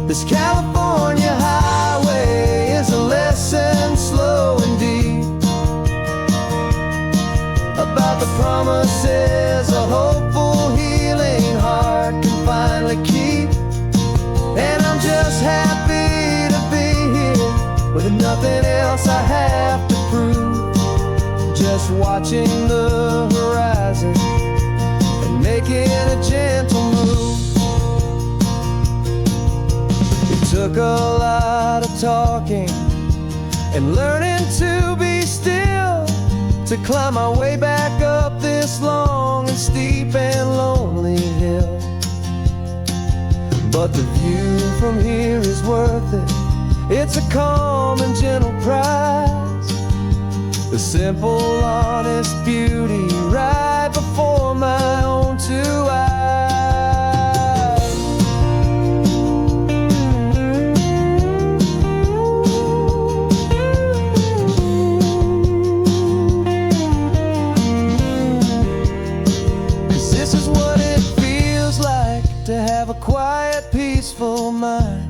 This California highway is a lesson slow and deep, about the promises a hopeful, healing heart can finally keep. And I'm just happy to be here with nothing else I have to prove. Just watching the horizon and making a gentle move. It took a lot of talking and learning to be still to climb my way back up this long and steep and lonely hill. But the view from here is worth it. It's a calm and gentle prize, the simple, honest beauty right before my own two eyes. 'Cause this is what it feels like to have a quiet, peaceful mind.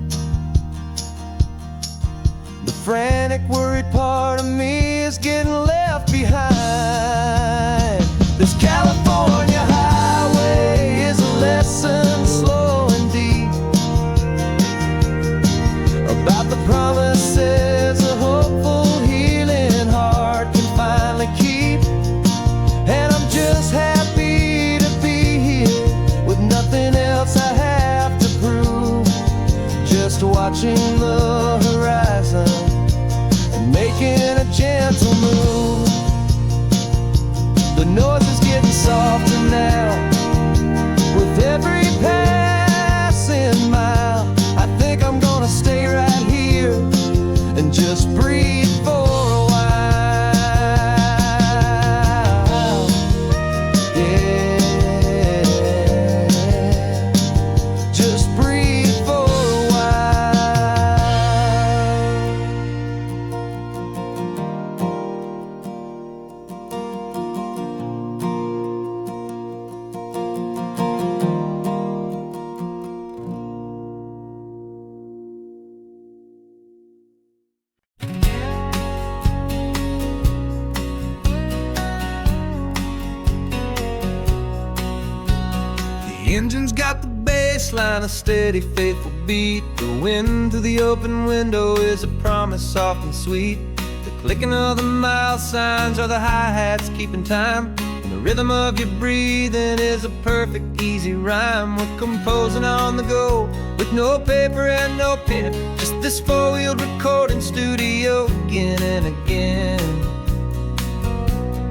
The frantic, worried part of me is getting left behind. This California highway is a lesson slow and deep about the promises a hopeful, healing heart can finally keep. And I'm just happy to be here with nothing else I have to prove. Just watching the horizon and making a gentle move. The noise is getting softer now with every passing mile. I think I'm gonna stay right here and just breathe for a while. Yeah, just breathe for a while. The engine's got the bass line, a steady, faithful beat. The wind through the open window is a promise soft and sweet. The clicking of the mile signs are the hi-hats keeping time. And the rhythm of your breathing is a perfect, easy rhyme. We're composing on the go with no paper and no pen, just this four-wheeled recording studio again and again.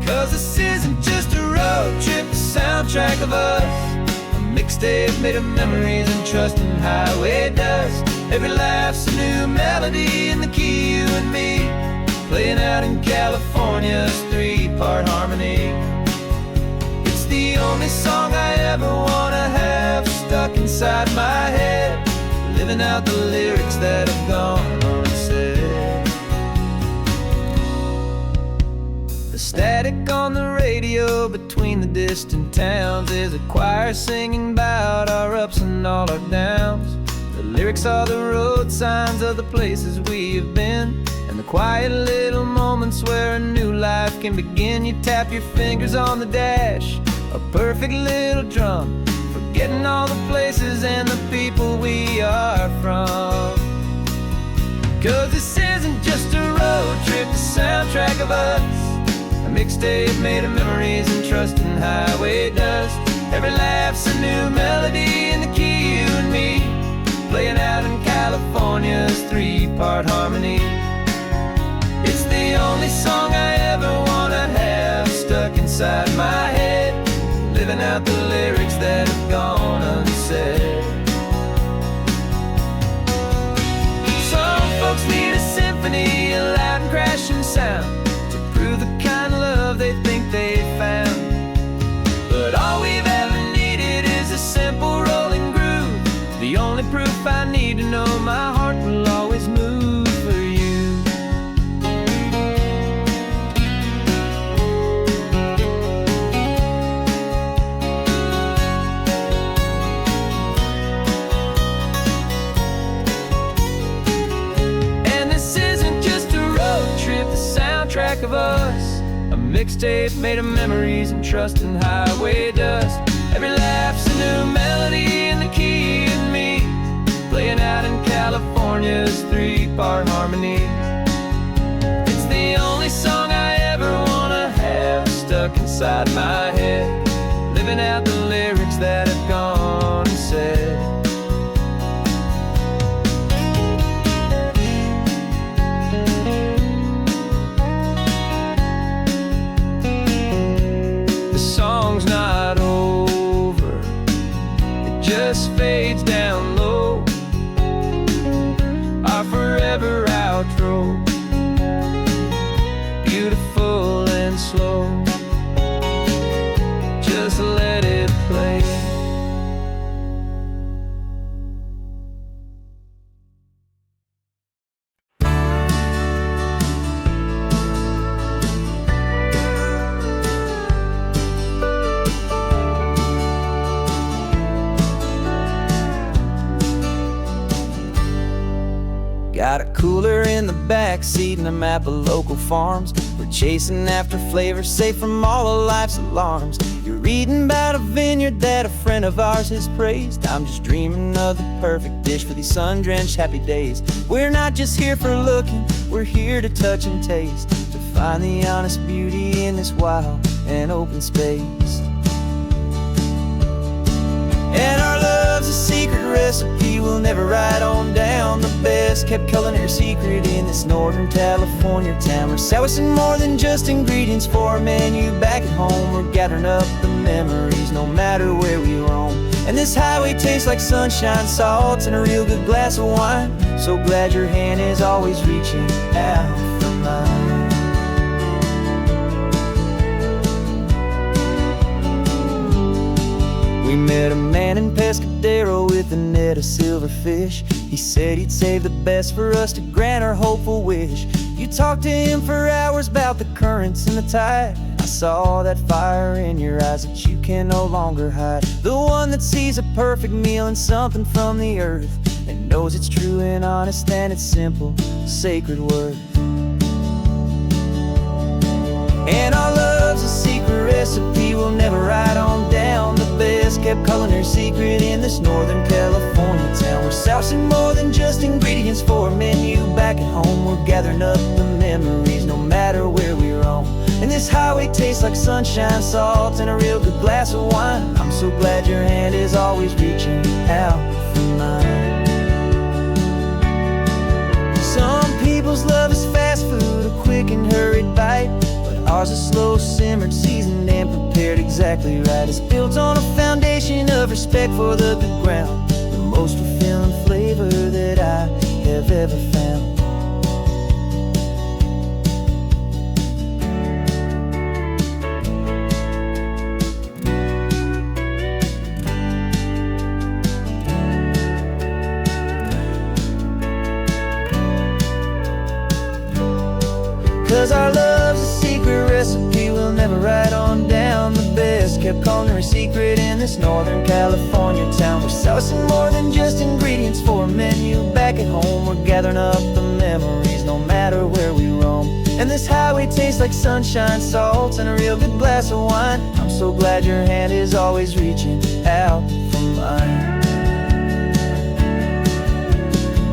'Cause this isn't just a road trip, the soundtrack of us. A mixtape made of memories and trust in highway dust. Every laugh's a new melody in the key, you and me, playing out in California's three-part harmony. It's the only song I ever wanna have stuck inside my head, living out the lyrics that have gone unsaid. The static on the radio between the distant towns is a choir singing about our ups and all our downs. The lyrics are the road signs of the places we have been, and the quiet little moments where a new life can begin. You tap your fingers on the dash, a perfect little drum, forgetting all the places and the people we are from. 'Cause this isn't just a road trip, the soundtrack of us. A mixtape made of memories and trust in highway dust. Every laugh's a new melody in the key, you and me, playing out in California's three-part harmony. It's the only song I ever wanna have stuck inside my head, living out the lyrics that have gone unsaid. Some folks need a symphony, a loud and crashing sound, to prove the kind of love they think they found. But all we've ever needed is a simple rolling groove, the only proof I need to know my heart will always move for you. And this isn't just a road trip, the soundtrack of us. A mixtape made of memories and trust in highway dust. Every laugh's a new melody in the key, and me, playing out in California's three-part harmony. stuck inside my head, living out the lyrics that have gone and said. The song's not over, it just fades down low. Our forever outro, beautiful and slow. Just let it play. Got a cooler in the back seat and a map of local farms. We're chasing after flavors safe from all of life's alarms. You're reading about a vineyard that a friend of ours has praised. I'm just dreaming of the perfect dish for these sun-drenched happy days. We're not just here for looking, we're here to touch and taste, to find the honest beauty in this wild and open space. And our love's a secret recipe we'll never write on down. The best kept culinary secret in this Northern California town. We're sourcing more than just ingredients for a menu back at home. We're gathering up the memories no matter where we roam. And this highway tastes like sunshine, salt, and a real good glass of wine. So glad your hand is always reaching out for mine. We met a man in Pescadero with a net of silverfish. He said he'd save the best for us to grant our hopeful wish. You talked to him for hours about the currents and the tide. I saw that fire in your eyes that you can no longer hide. The one that sees a perfect meal and something from the earth, and knows it's true and honest and it's simple, sacred worth. And our love's a secret recipe we'll never write on down. The best kept culinary secret in this Northern California town. We're sourcing more than just ingredients for a menu back at home. We're gathering up the memories no matter where we roam. And this highway tastes like sunshine, salt, and a real good glass of wine. I'm so glad your hand is always reaching out for mine. Some people's love is fast food, a quick and hurried bite. Ours is slow simmered, seasoned, and prepared exactly right. It's built on a foundation of respect for the good ground, the most fulfilling flavor that I have ever found. 'Cause our love's a secret recipe we'll never write on down. The best kept culinary secret in this Northern California town. We're sourcing more than just ingredients for a menu back at home. We're gathering up the memories no matter where we roam. And this highway tastes like sunshine, salt, and a real good glass of wine. I'm so glad your hand is always reaching out for mine.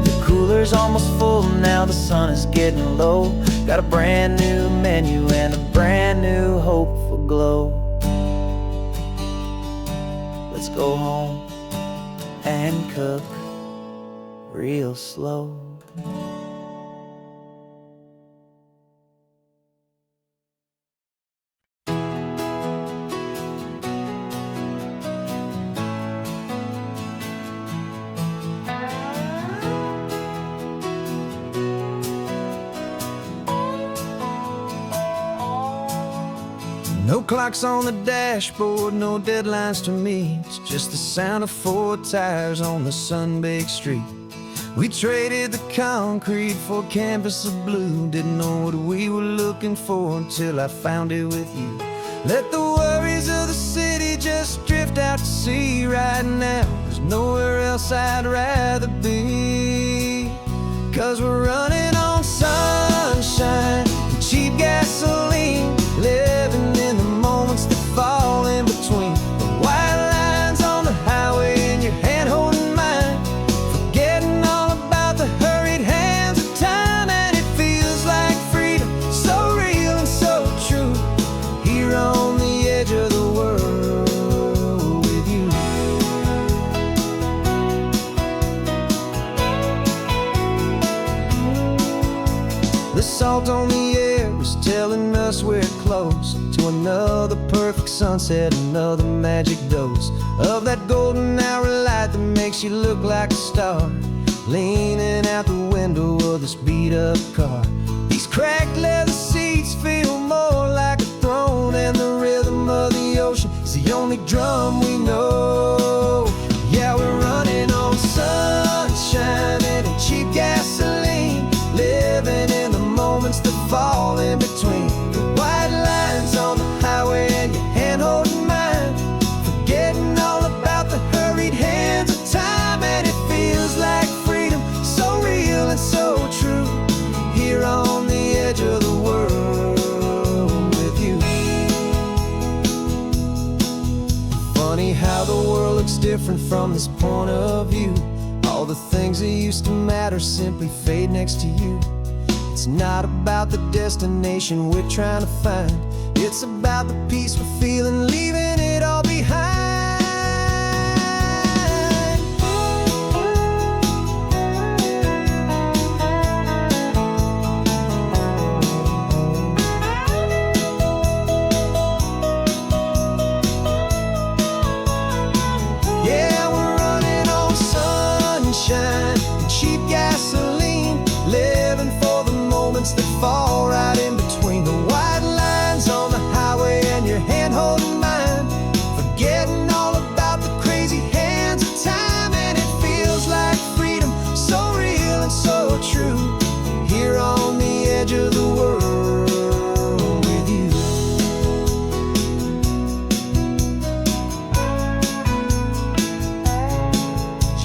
The cooler's almost full now, the sun is getting low. Got a brand new menu and a brand new hopeful glow. Let's go home and cook real slow. No clocks on the dashboard, no deadlines to meet. It's just the sound of 4 tires on the sun-baked street. We traded the concrete for a canvas of blue. Didn't know what we were looking for until I found it with you. Let the worries of the city just drift out to sea right now. There's nowhere else I'd rather be. 'Cause we're running on sunshine and cheap gasoline, living in the moments that fall in between. The white lines on the highway and your hand holding mine, forgetting all about the hurried hands of time. And it feels like freedom, so real and so true, here on swear it close to another perfect sunset, another magic dose of that golden hour light that makes you look like a star, leaning out the window of this beat-up car. These cracked leather seats feel more like a throne, and the rhythm of the ocean is the only drum we know. Yeah, we're running on sunshine and cheap gasoline, living in the moments that fall in between the white lines on the highway and your hand holding mine, forgetting all about the hurried hands of time. And it feels like freedom, so real and so true, here on the edge of the world with you. Funny how the world looks different from this point of view. All the things that used to matter simply fade next to you. It's not about the destination we're trying to find, it's about the peace we're feeling, leaving it all behind. Yeah, we're running on sunshine and cheap gasoline, living for the moments that fall right in between the white lines on the highway and your hand holding mine, forgetting all about the crazy hands of time. And it feels like freedom, so real and so true, here on the edge of the world with you.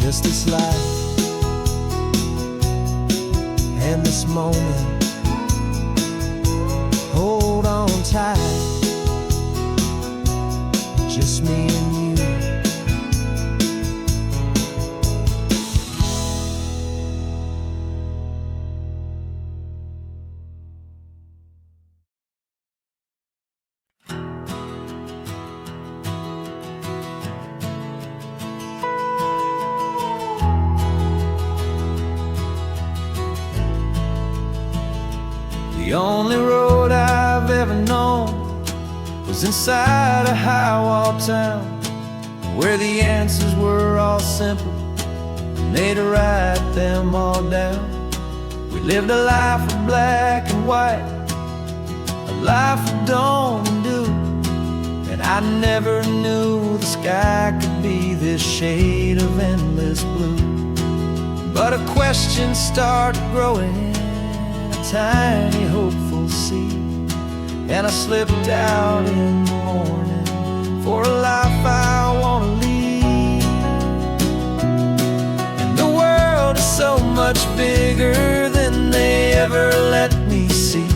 Just this life and this moment, hold on tight, just me and you. The only road I've ever known was inside a high-wall town, where the answers were all simple and they'd write them all down. We lived a life of black and white, a life of dawn and dew, and I never knew the sky could be this shade of endless blue. But a question started growing, tiny hopeful seed, and I slipped out in the morning for a life I want to lead. And the world is so much bigger than they ever let me see,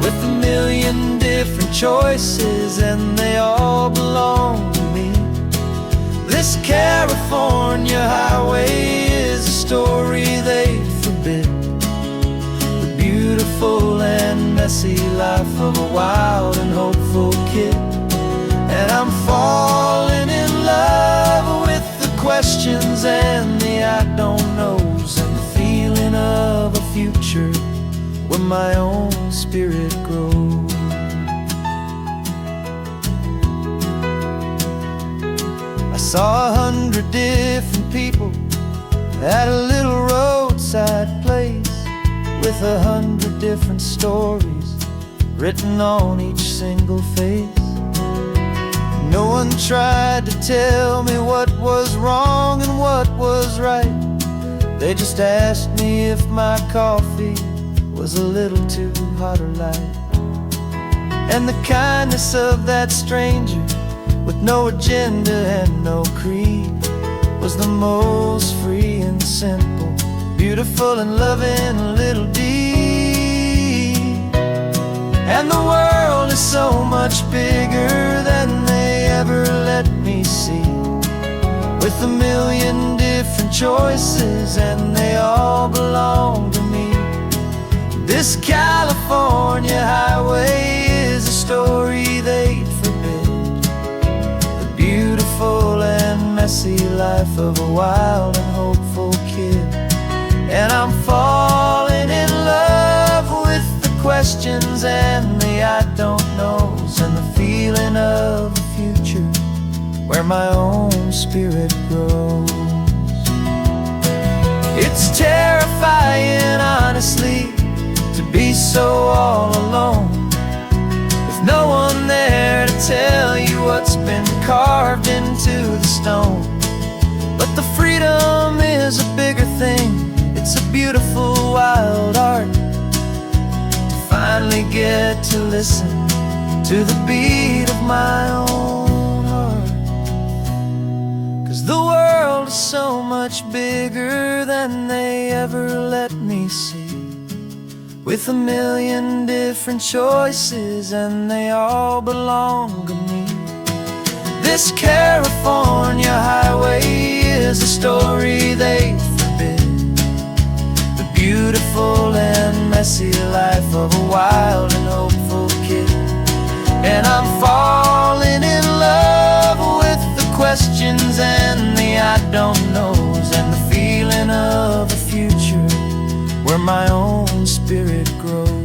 with a million different choices and they all belong to me. This California highway is a story they forbid, beautiful and messy life of a wild and hopeful kid. And I'm falling in love with the questions and the I don't knows, and the feeling of a future where my own spirit grows. I saw 100 different people at a little roadside place, with 100 different stories written on each single face. No one tried to tell me what was wrong and what was right. They just asked me if my coffee was a little too hot or light. And the kindness of that stranger, with no agenda and no creed, was the most free and simple, beautiful and loving a little deed. And the world is so much bigger than they ever let me see, with a million different choices and they all belong to me. This California highway is a story they'd forbid, the beautiful and messy life of a wild and hopeful kid. And I'm falling in love with the questions questions and the I don't knows, and the feeling of the future where my own spirit grows. It's terrifying, honestly, to be so all alone, with no one there to tell you what's been carved into the stone. But the freedom is a bigger thing. It's a beautiful wild art to finally get to listen to the beat of my own heart. 'Cause the world is so much bigger than they ever let me see, with a million different choices and they all belong to me. This California highway is a story they forbid, the beautiful and messy life of a wild and hopeful kid. And I'm falling in love with the questions and the I don't knows, and the feeling of the future where my own spirit grows.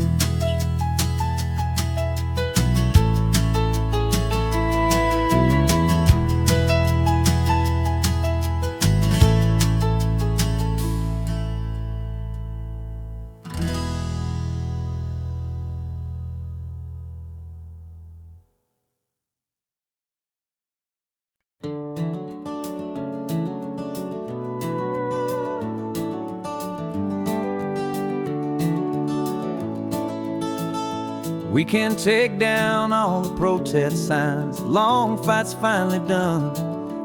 We can take down all the protest signs, long fight's finally done.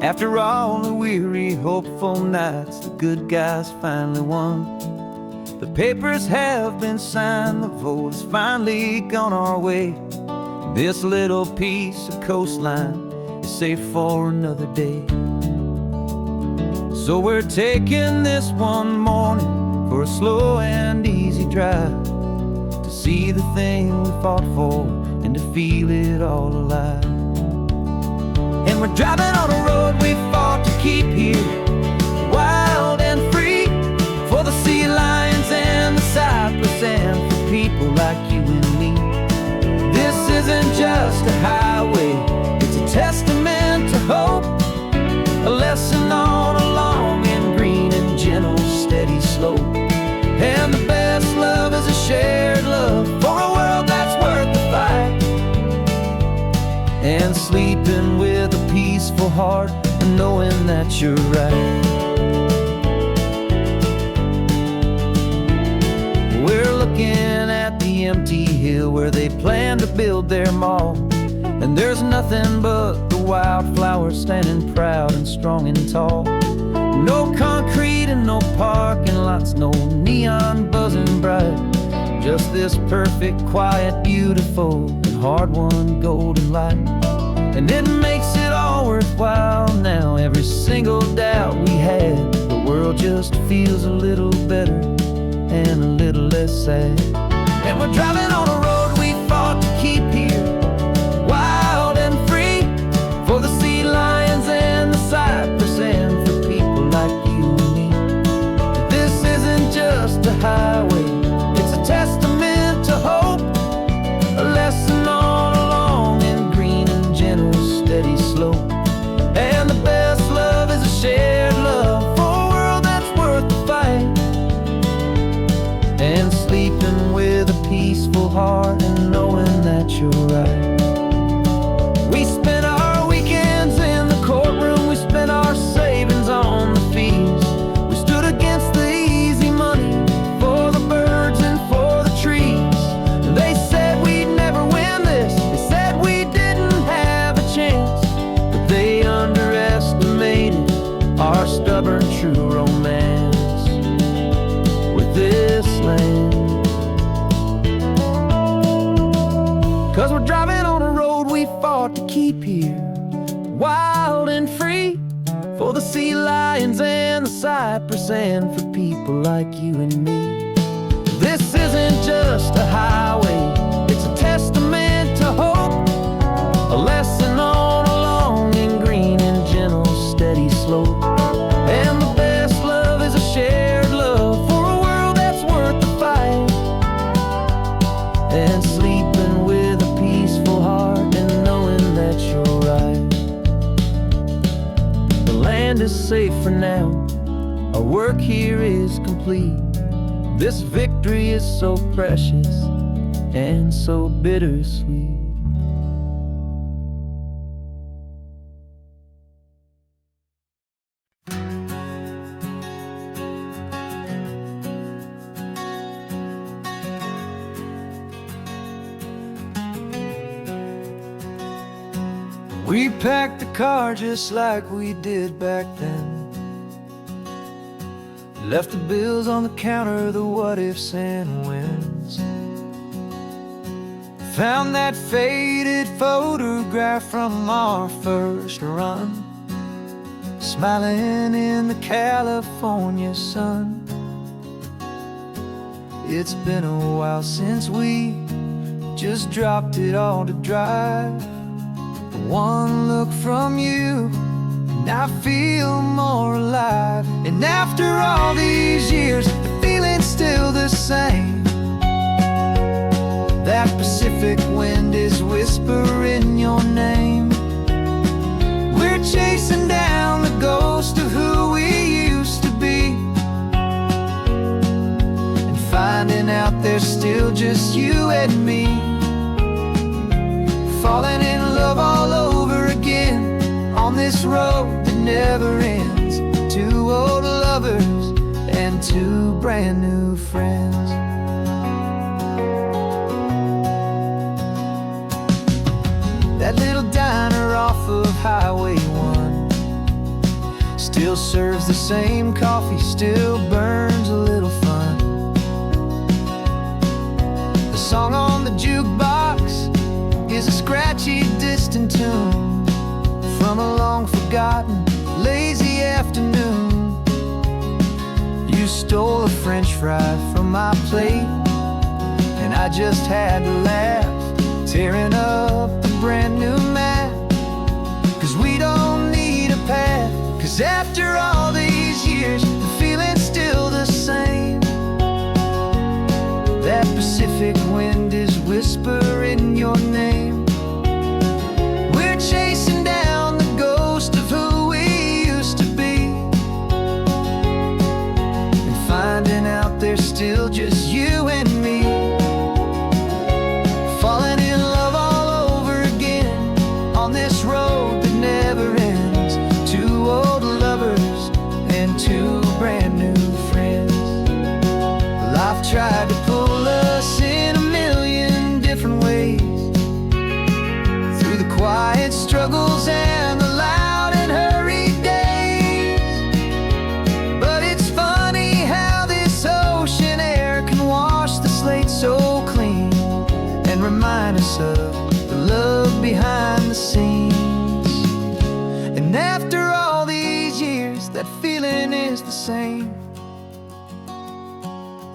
After all the weary, hopeful nights, the good guys finally won. The papers have been signed, the vote has finally gone our way. This little piece of coastline is safe for another day. So we're taking this one morning for a slow and easy drive, to see the thing we fought for and to feel it all alive. And we're driving on a road we fought to keep here, wild and free, for the sea lions and the cypress and for people like you and me. This isn't just a highway, it's a testament to hope, a lesson on a long and green and gentle steady slope. And the best love is a shared love for a world that's worth the fight, and sleeping with a peaceful heart and knowing that you're right. We're looking at the empty hill where they plan to build their mall, and there's nothing but the wildflowers standing proud and strong and tall. No concrete and no parking lots, no neon buzzing bright, just this perfect, quiet, beautiful, and hard-won golden light. And it makes it all worthwhile now, every single doubt we had. The world just feels a little better and a little less sad. And we're driving on a road we fought to keep here, wild and free, for the sea lions and the cypress and for people like you and me. This isn't just a highway, it's a testament to hope, a lesson on a long and green and gentle steady slope. And the best love is a shared love for a world that's worth the fight, and sleeping with a peaceful heart and knowing that you're right. We spent our weekends in the courtroom, we spent our savings on the fees. We stood against the easy money for the birds and for the trees. And they said we'd never win this, they said we didn't have a chance, but they underestimated our stubborn true romance with this land. 'Cause we're driving on a road we fought to keep here, wild and free, for the sea lions and the cypress and for people like you and me. This isn't just a highway, it's a testament to hope, a lesson on a long and green and gentle steady slope. And the best love is a shared love for a world that's worth the fight, and sleep safe for now. Our work here is complete. This victory is so precious and so bittersweet. We packed the car just like we did back then. Left the bills on the counter, the what ifs and whens. Found that faded photograph from our first run, smiling in the California sun. It's been a while since we just dropped it all to dry. One look from you and I feel more alive. And after all these years, the feeling's still the same. That Pacific wind is whispering your name. We're chasing down the ghost of who we used to be, and finding out there's still just you and me. Falling in love all over again on this road that never ends. Two old lovers and two brand new friends. That little diner off of Highway 1 still serves the same coffee, still burns a little fun. The song on the jukebox is a scratchy, distant tune from a long-forgotten, lazy afternoon. You stole a French fry from my plate, and I just had to laugh, tearing up the brand new map. 'Cause we don't need a path, 'cause after all these years, the feeling's still the same. That Pacific wind is whispering your name. We're chasing down the ghost of who we used to be, and finding out there's still just you and me. Falling in love all over again on this road that never ends. Two old lovers and two brand new friends. Life tried to pull us in a million different ways, through the quiet struggles and the loud and hurried days. But it's funny how this ocean air can wash the slate so clean, and remind us of the love behind the scenes. And after all these years, that feeling is the same.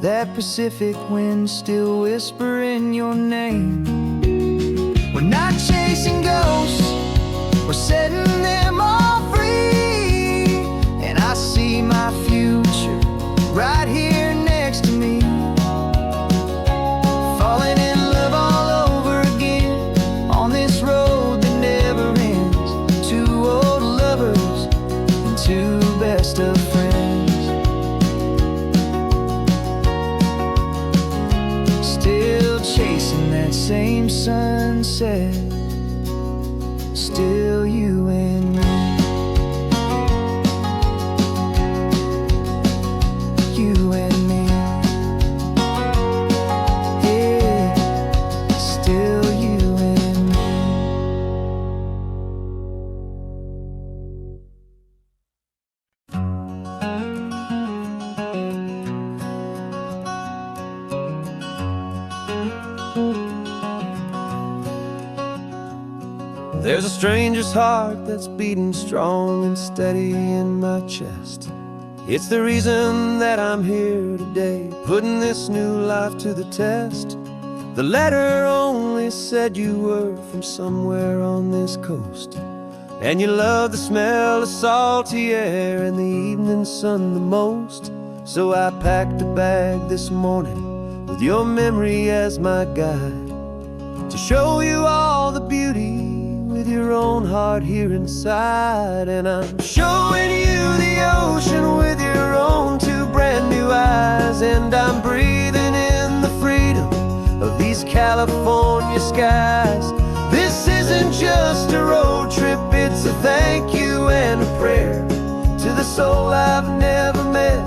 That Pacific wind still whispering your name. We're not chasing ghosts, we're setting them all free. And I see my future right here next to me. Falling in love all over again on this road that never ends. Two old lovers and two best of friends. Still chasing that same sunset, still you and me. You and me. Yeah, still you and me. There's a stranger's heart that's beating strong and steady in my chest. It's the reason that I'm here today, putting this new life to the test. The letter only said you were from somewhere on this coast, and you love the smell of salty air and the evening sun the most. So I packed a bag this morning with your memory as my guide, to show you all the beauty with your your own heart here inside. And I'm showing you the ocean with your own two brand new eyes. And I'm breathing in the freedom of these California skies. This isn't just a road trip, it's a thank you and a prayer to the soul I've never met,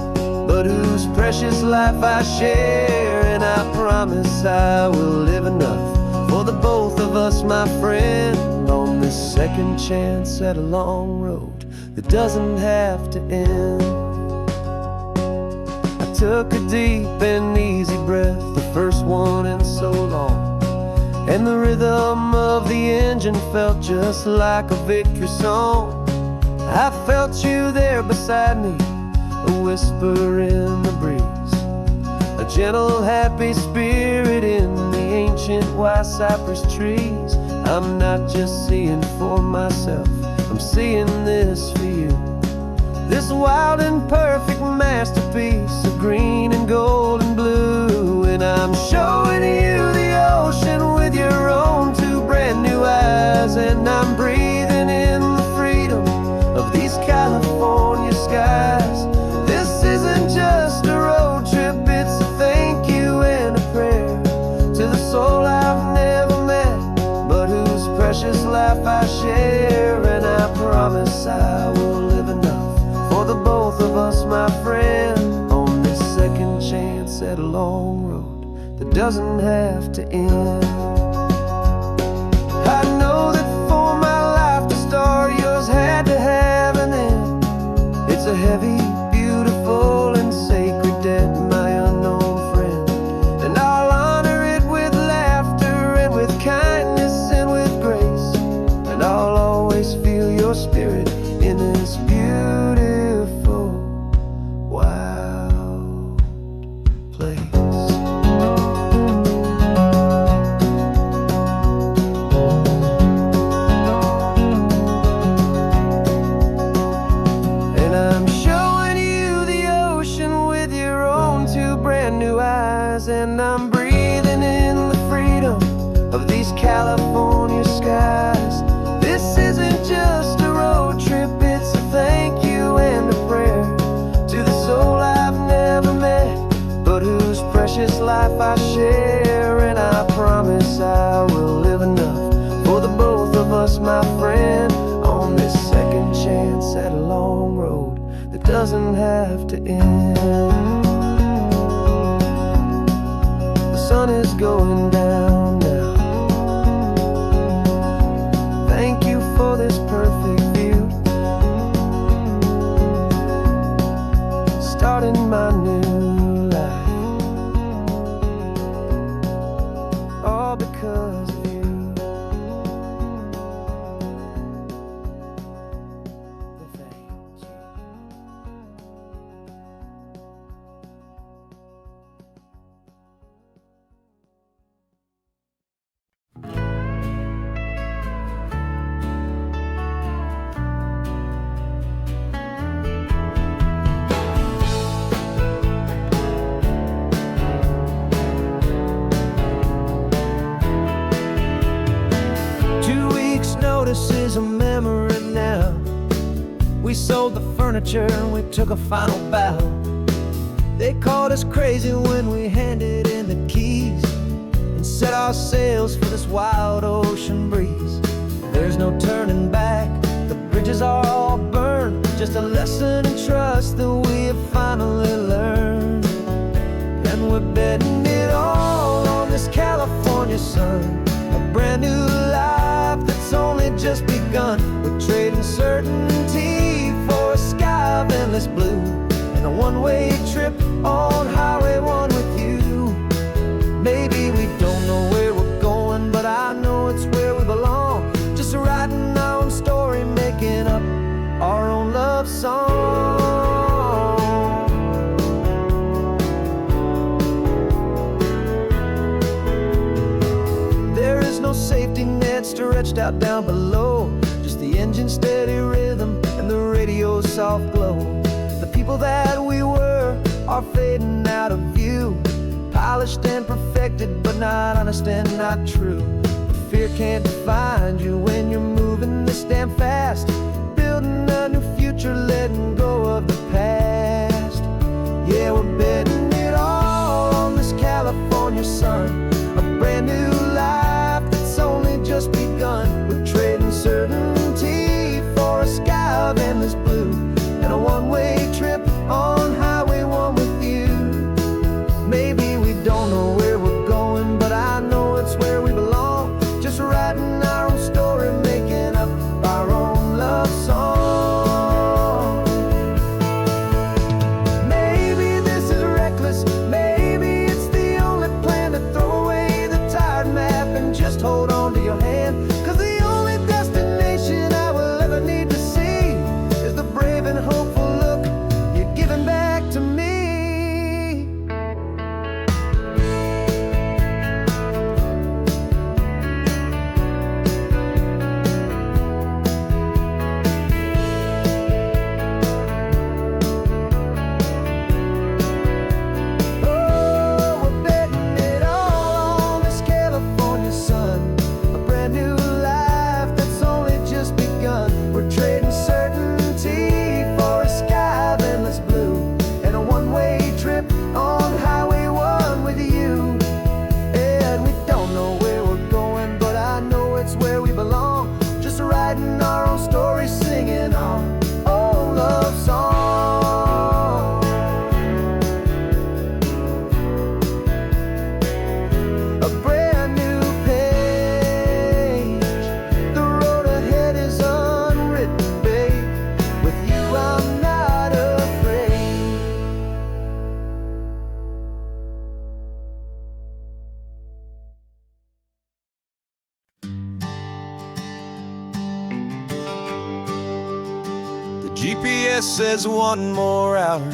but whose precious life I share. And I promise I will live enough for the both of us, my friend, on this second chance at a long road that doesn't have to end. I took a deep and easy breath, the first one in so long, and the rhythm of the engine felt just like a victory song. I felt you there beside me, a whisper in the breeze, a gentle, happy spirit in the ancient white cypress trees. I'm not just seeing for myself, I'm seeing this for you. This wild and perfect masterpiece of green and gold and blue. And I'm showing you the ocean with your own two brand new eyes. And I'm breathing in the freedom of these California skies. This isn't just a road trip, it's a thank you and a prayer to the soul I've never met, but whose precious life I share. And I promise I will live enough for the both of us, my friend, on this second chance at a long road that doesn't have to end. I know that for my life to start, yours had to have an end. It's a heavy, beautiful, and sacred debt, my unknown friend. And I'll honor it with laughter and with kindness and with grace. And I'll always feel your spirit in this beautiful, wild place. And I'm showing you the ocean with your own two brand new eyes. And I'm breathing in the freedom of these California skies. This isn't just a road trip, it's a thank you and a prayer to the soul I've never met, but whose precious life I share. And I promise I will live enough for the both of us, my friend, on this second chance at a long road that doesn't have to end. The sun is going down now. Thank you for this perfect view, starting my new life, all because of you. Thank you. Notice is a memory now. We sold the furniture and we took a final bow. They called us crazy when we handed in the keys and set our sails for this wild ocean breeze. There's no turning back, the bridges are all burned, just a lesson in trust that we have finally learned. And we're betting it all on this California sun, a brand new life that's only just begun. We're trading certainty for a sky of endless blue and a one-way trip on Highway 1 with you. Maybe we don't know where we're going, but I know it's where we belong. Just writing our own story, making up our own love song. There is no safety net stretched out down below, just the engine's steady rhythm and the radio's soft glow. The people that we were are fading out of view, polished and perfected, but not honest and not true. Fear can't find you when you're moving to stand fast, building a new future, letting go of the past. Yeah, we're betting it all on this California sun, a brand new life that's only just begun. We're trading certainty for a sky of endless blue, and a one-way trip on Highway 1 with you. Maybe we don't know where we're going, but I know it's where we belong. Just writing our own story, making up our own love song. Maybe this is reckless, maybe it's the only plan to throw away the tired map and just hold on to your hand. 'Cause the only destination I will ever need to see is the brave and hopeful look you're giving back to me. GPS says one more hour.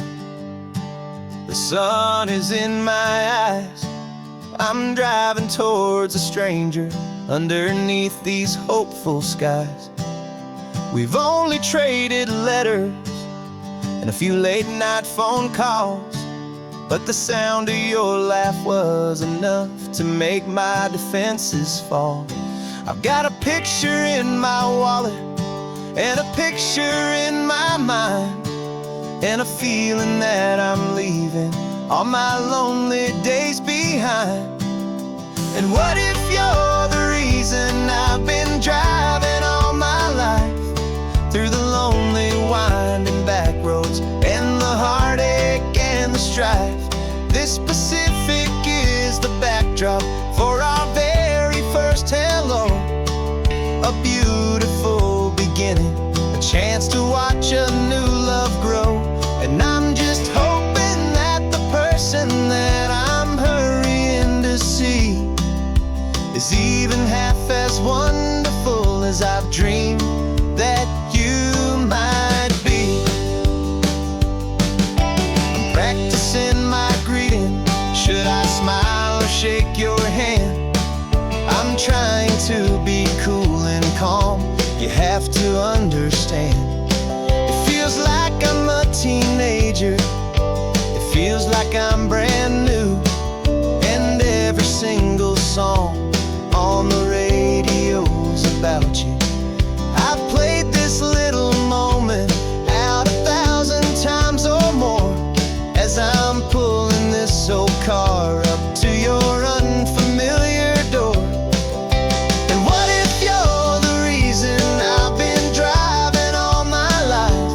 The sun is in my eyes. I'm driving towards a stranger underneath these hopeful skies. We've only traded letters and a few late night phone calls, but the sound of your laugh was enough to make my defenses fall. I've got a picture in my wallet and a picture in my mind, and a feeling that I'm leaving all my lonely days behind. And what if you're the reason I've been driving all my life, through the lonely winding back roads and the heartache and the strife? This Pacific is the backdrop for our very first hello, a beautiful beginning, a chance to watch a new love grow. And I'm just hoping that the person that I'm hurrying to see is even half as wonderful as I've dreamed that you might be. I'm practicing my greeting. Should I smile or shake your hand? I'm trying to be cool and calm. You have to understand, it feels like I'm a teenager. It feels like I'm brand new, and every single song on the radio's about you. I've played this little moment out 1,000 times or more as I'm pulling this old car up to your unfamiliar door. And what if you're the reason I've been driving all my life,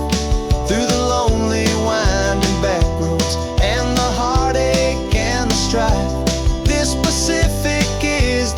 through the lonely winding back roads and the heartache and the strife? This Pacific is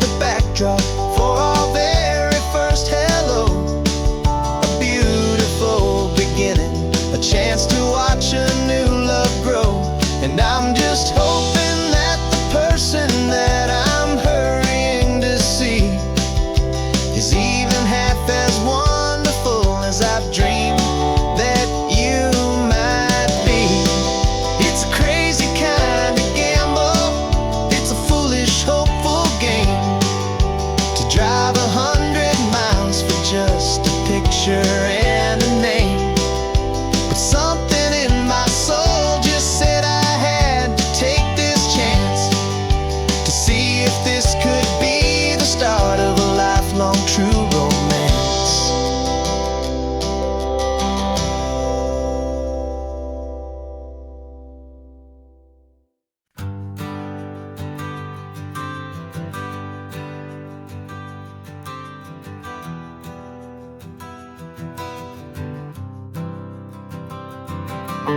For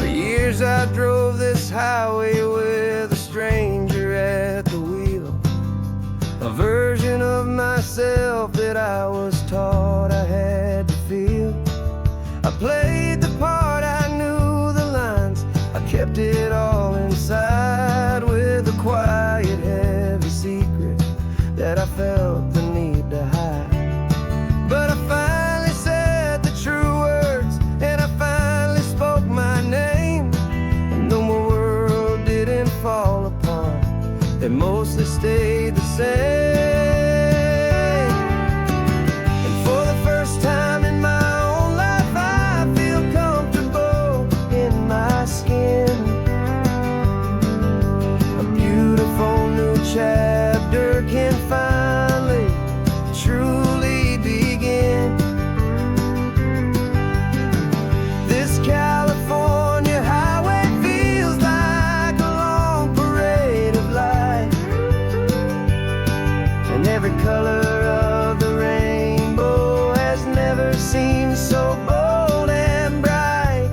years I drove this highway with a stranger at the wheel, a version of myself that I was taught I had to feel. I played the part, I knew the lines, I kept it all inside with a quiet, heavy secret that I felt the need to hide. But I finally said the true words, and I finally spoke my name. And though my world didn't fall apart, it mostly stayed the same. And for the first time in my own life, I feel comfortable in my skin. A beautiful new chapter can finally truly begin. This California highway feels like a long parade of light, and every color of the rainbow has never seemed so bold and bright.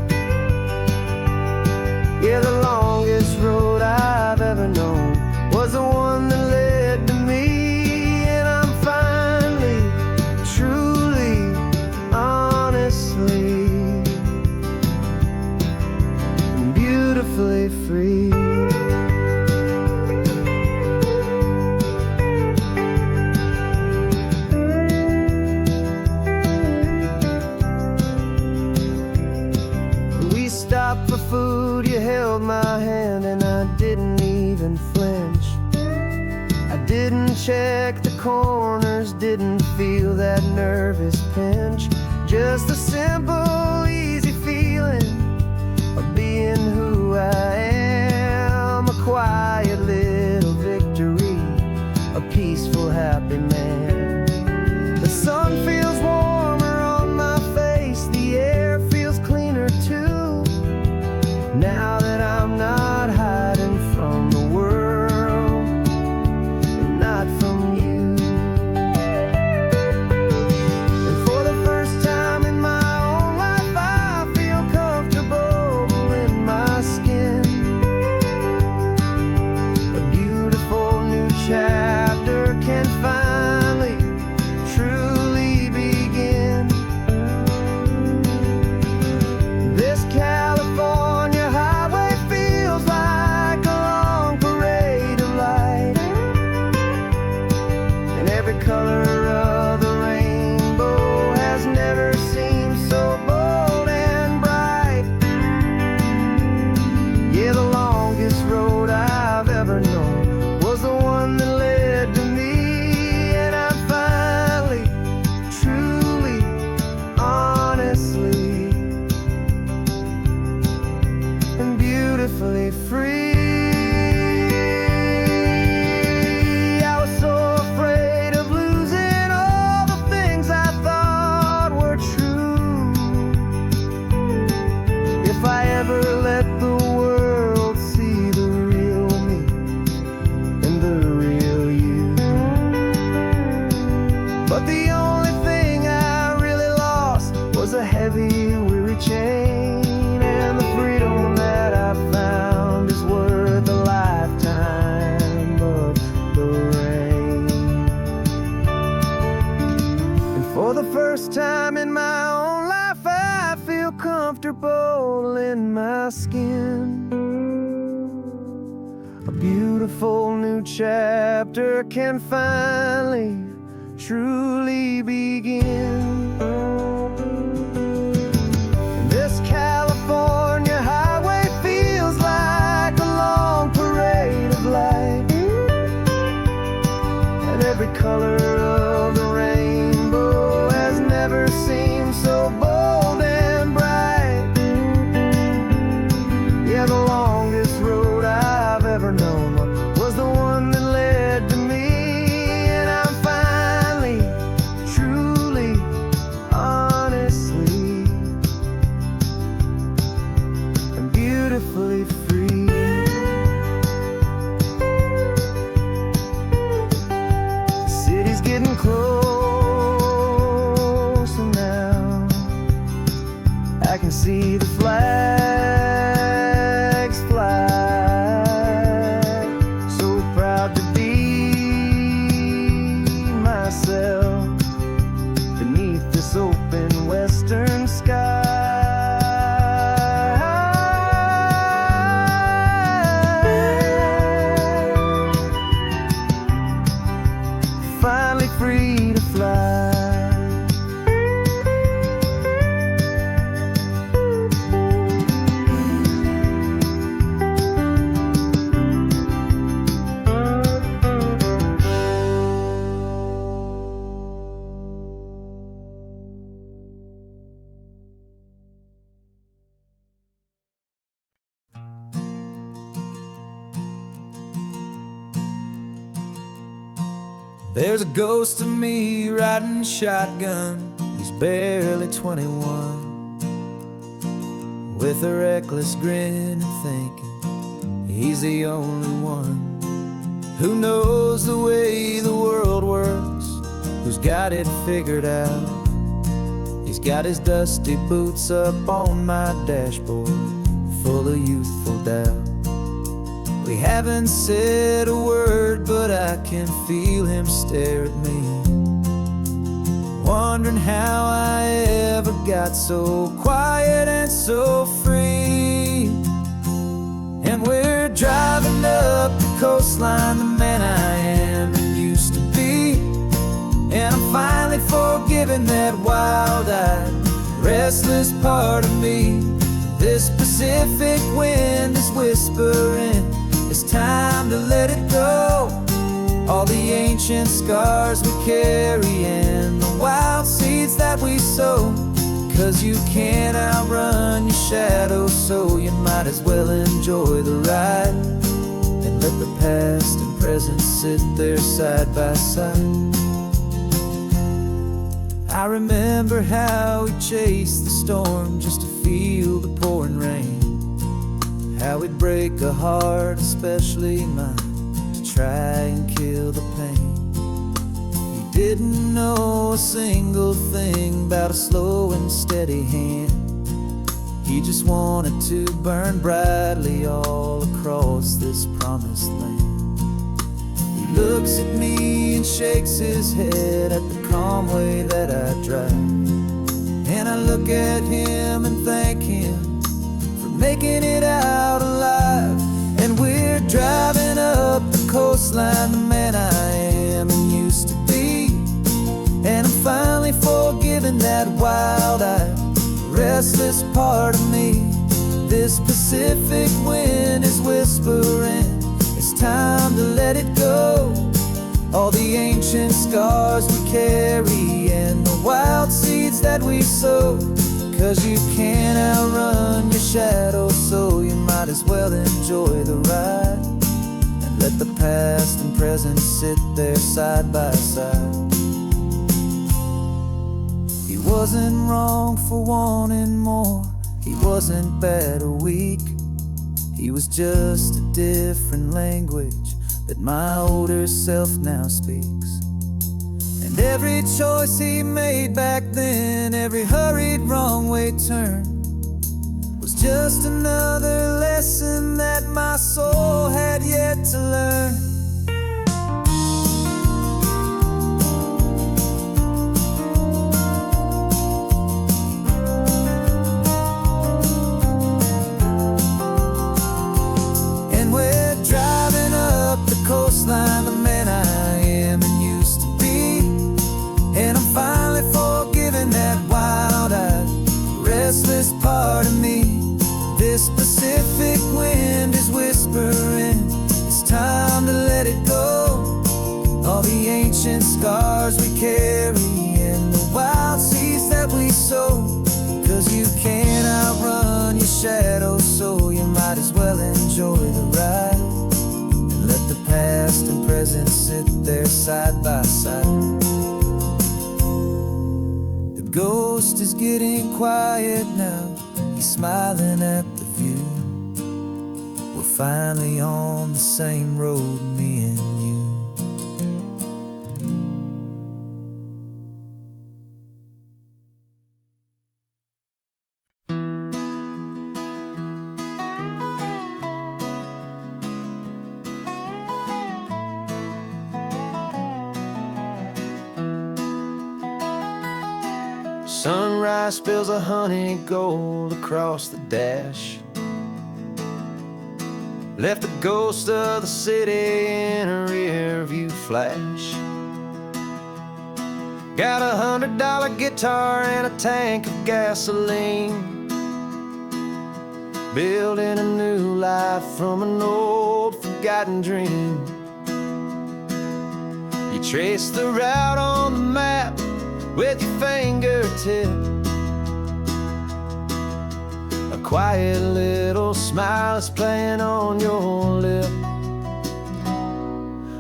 Yeah, the longest road I've ever known was the one that led to me, and I'm finally, truly, honestly, beautifully free. We stopped for food, you held my hand, and I didn't even flinch. I didn't check the corners, didn't feel that nervous pinch. Just a simple, easy feeling of being who I am. A quiet little victory, a peaceful, happy man. The sun feels warmer on my face, the air feels cleaner too, now that I'm not hiding from the world, and not from you. And for the first time in my own life, I feel comfortable in my skin. A beautiful new chapter can finally truly begin. This California highway feels like a long parade of light, and every color of the rainbow has never seemed so bold and bright. Yeah, the longest road I've ever known was the one that led to me, and I'm finally, truly, honestly, and beautifully free. I was so afraid of losing all the things I thought were true. If I ever let the world see the real me and the real you. But the only thing I really lost was a heavy, weary chain, and the freedom that I found is worth a lifetime of the rain. And for the first time in my own life, I feel comfortable in my skin. A beautiful new chapter can finally, truly begin. This California highway feels like a long parade of light, and every color of the rainbow has never seemed so bold and bright. Yeah, the longest road I've ever known was the one that led to me, and I'm finally, truly, honestly, and beautifully free. can see the flags fly. So proud to be myself beneath this open western sky. Finally free to fly. There's a ghost of me riding shotgun. He's barely 21, with a reckless grin and thinking he's the only one who knows the way the world works, who's got it figured out. He's got his dusty boots up on my dashboard, full of youthful doubt. We haven't said a word, but I can feel him stare at me, wondering how I ever got so quiet and so free. And we're driving up the coastline, the man I am and used to be. And I'm finally forgiving that wild-eyed, restless part of me. This Pacific wind is whispering, it's time to let it go. All the ancient scars we carry and the wild seeds that we sow. 'Cause you can't outrun your shadow, so you might as well enjoy the ride and let the past and present sit there side by side. I remember how we chased the storm just to feel the pouring rain, how we'd break a heart, especially mine, to try and kill the pain. He didn't know a single thing about a slow and steady hand. He just wanted to burn brightly all across this promised land. He looks at me and shakes his head at the calm way that I drive, and I look at him and thank him making it out alive. And we're driving up the coastline, the man I am and used to be. And I'm finally forgiving that wild-eyed, restless part of me. This Pacific wind is whispering, it's time to let it go. All the ancient scars we carry and the wild seeds that we sow. 'Cause you can't outrun your shadow, so you might as well enjoy the ride and let the past and present sit there side by side. He wasn't wrong for wanting more, he wasn't bad or weak. He was just a different language that my older self now speaks. And every choice he made back then, every hurried wrong way turn, was just another lesson that my soul had yet to learn. And we're driving up the coastline, the man I am and used to be. And I'm finally forgiving that wild-eyed, restless part of me. This Pacific wind is whispering, it's time to let it go. All the ancient scars we carry and the wild seeds that we sow. 'Cause you can't outrun your shadow, so you might as well enjoy the ride and let the past and present sit there side by side. The ghost is getting quiet now, he's smiling at the view. We're finally on the same road, me and you. Sunrise spills a honey gold across the dash. Left the ghost of the city in a rear view flash. Got a $100 guitar and a tank of gasoline, building a new life from an old forgotten dream. You trace the route on the map with your fingertip, a quiet little smile is playing on your lip.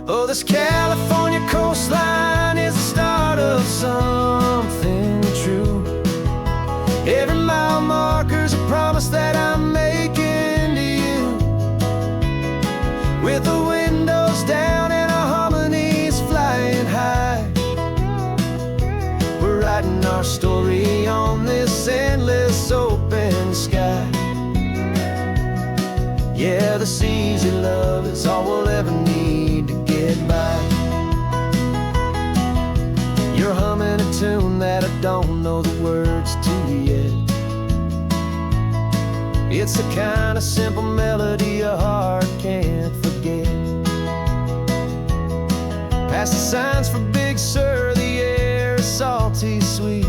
Oh, this California coastline is the start of something true. Every mile marker's a promise that I'm making to you. With the windows down and our harmonies flying high, we're writing our story on this endless open sky. Yeah, this easy love is all we'll ever need to get by. You're humming a tune that I don't know the words to yet. It's the kind of simple melody a heart can't forget. Past the signs for Big Sur, the air is salty sweet.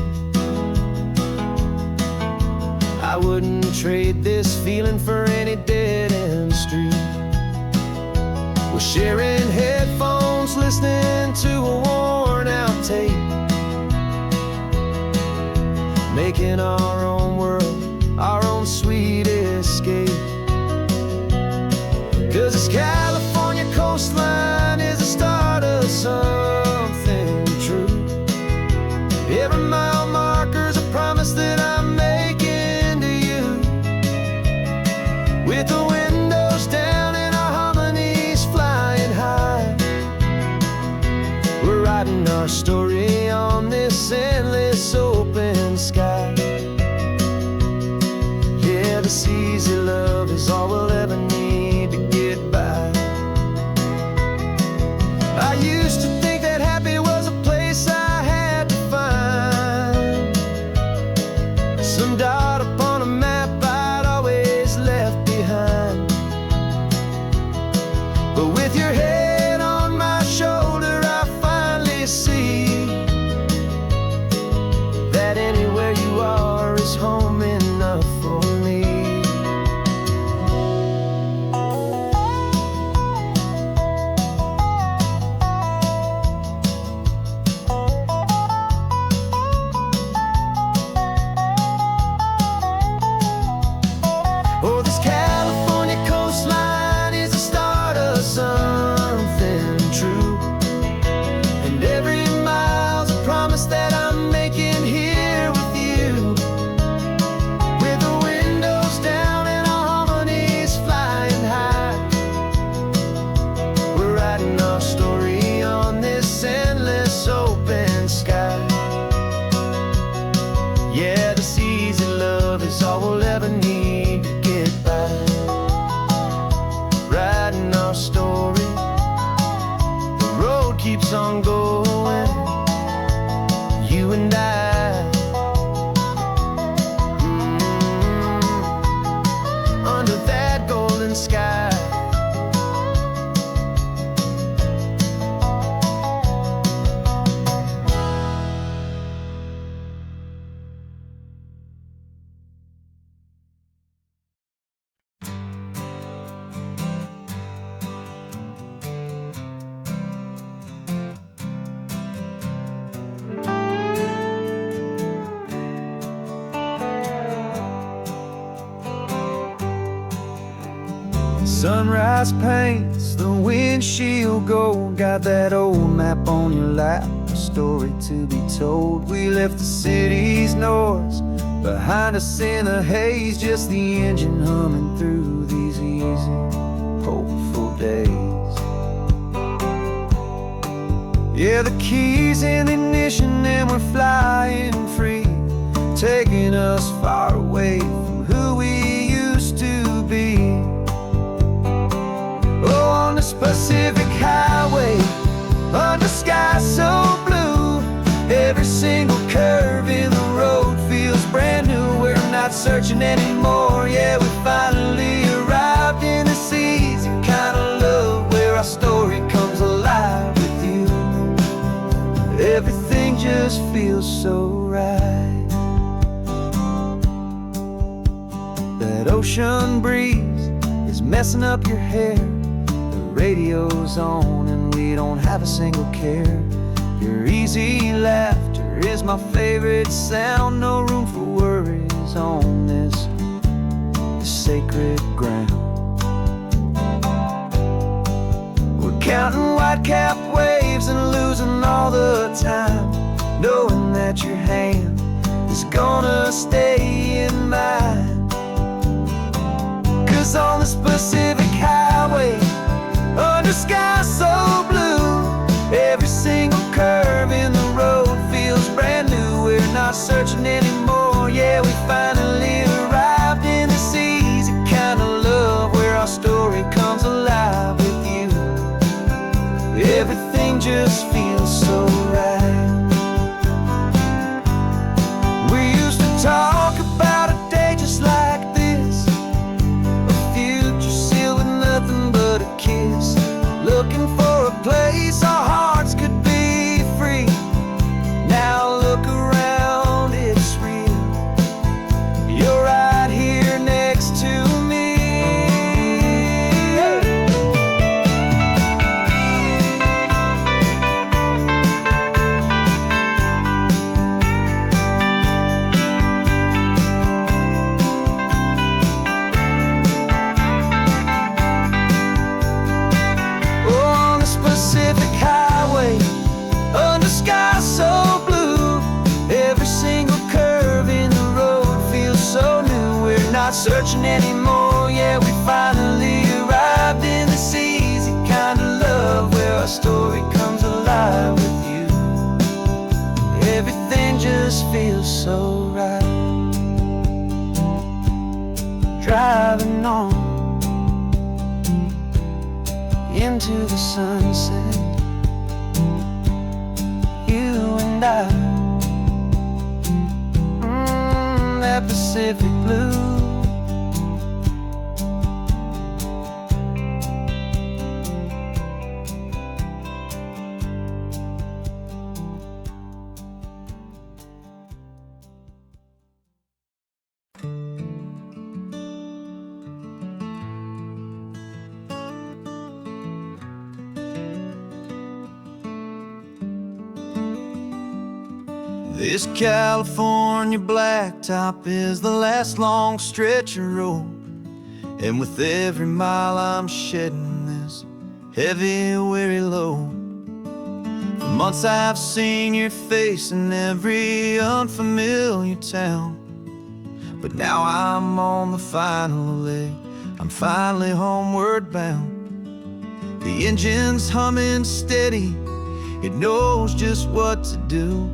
I wouldn't trade this feeling for any dead-end street. We're sharing headphones, listening to a worn-out tape, making our own world, our own sweet escape. 'Cause this California coastline is the start of something true. Every mile marker's a promise that I'm making to you. With the windows down and our harmonies flying high, we're writing our story on this endless open sky. Yeah, this easy love is all we'll ever need to get by. I used to think that happy was a place I had to find, some dot upon a map I'd always left behind. But with your head on my shoulder, I finally see that anywhere you are is home enough for me. Oh, this California coastline is the start of something true. And every mile's a promise that I'm making here with you. With the windows down and our harmonies flying high, we're writing our story on this endless open sky. Yeah, this easy love is all we'll ever need to get by. Writing our story, the road keeps on going, you and I. Under that golden sky. Sunrise paints the windshield gold. Got that old map on your lap, a story to be told. We left the city's noise behind us in the haze, just the engine humming through these easy, hopeful days. Yeah, the keys in the ignition and we're flying free, taking us far away from who we used to be. Oh, on this Pacific highway, under sky so blue, every single curve in the road searching anymore. Yeah, we finally arrived in this easy kind of love where our story comes alive with you. Everything just feels so right. That ocean breeze is messing up your hair. The radio's on and we don't have a single care. Your easy laughter is my favorite sound. No room for worries on this sacred ground. We're counting white-capped waves and losing all the time, knowing that your hand is gonna stay in mine. 'Cause on this Pacific highway, under sky so blue, every single curve in the road feels brand new. We're not searching anymore. Yeah, we finally arrived in this easy kind of love where our story comes alive with you. Everything just feels so right. We used to talk about a day just like this, a future sealed with nothing but a kiss, looking for a place our hearts could be free. Now look around, it's real. You're right here next to me. Oh, on this Pacific highway, under sky so blue, every single curve in the road feels so new. We're not searching anymore. Yeah, we finally arrived in this easy kind of love where our story comes alive with you. Everything just feels so right. Driving on into the sunset, you and I, that Pacific blue. This California blacktop is the last long stretch of road, and with every mile I'm shedding this heavy, weary load. For months I've seen your face in every unfamiliar town, but now I'm on the final leg. I'm finally homeward bound. The engine's humming steady, it knows just what to do.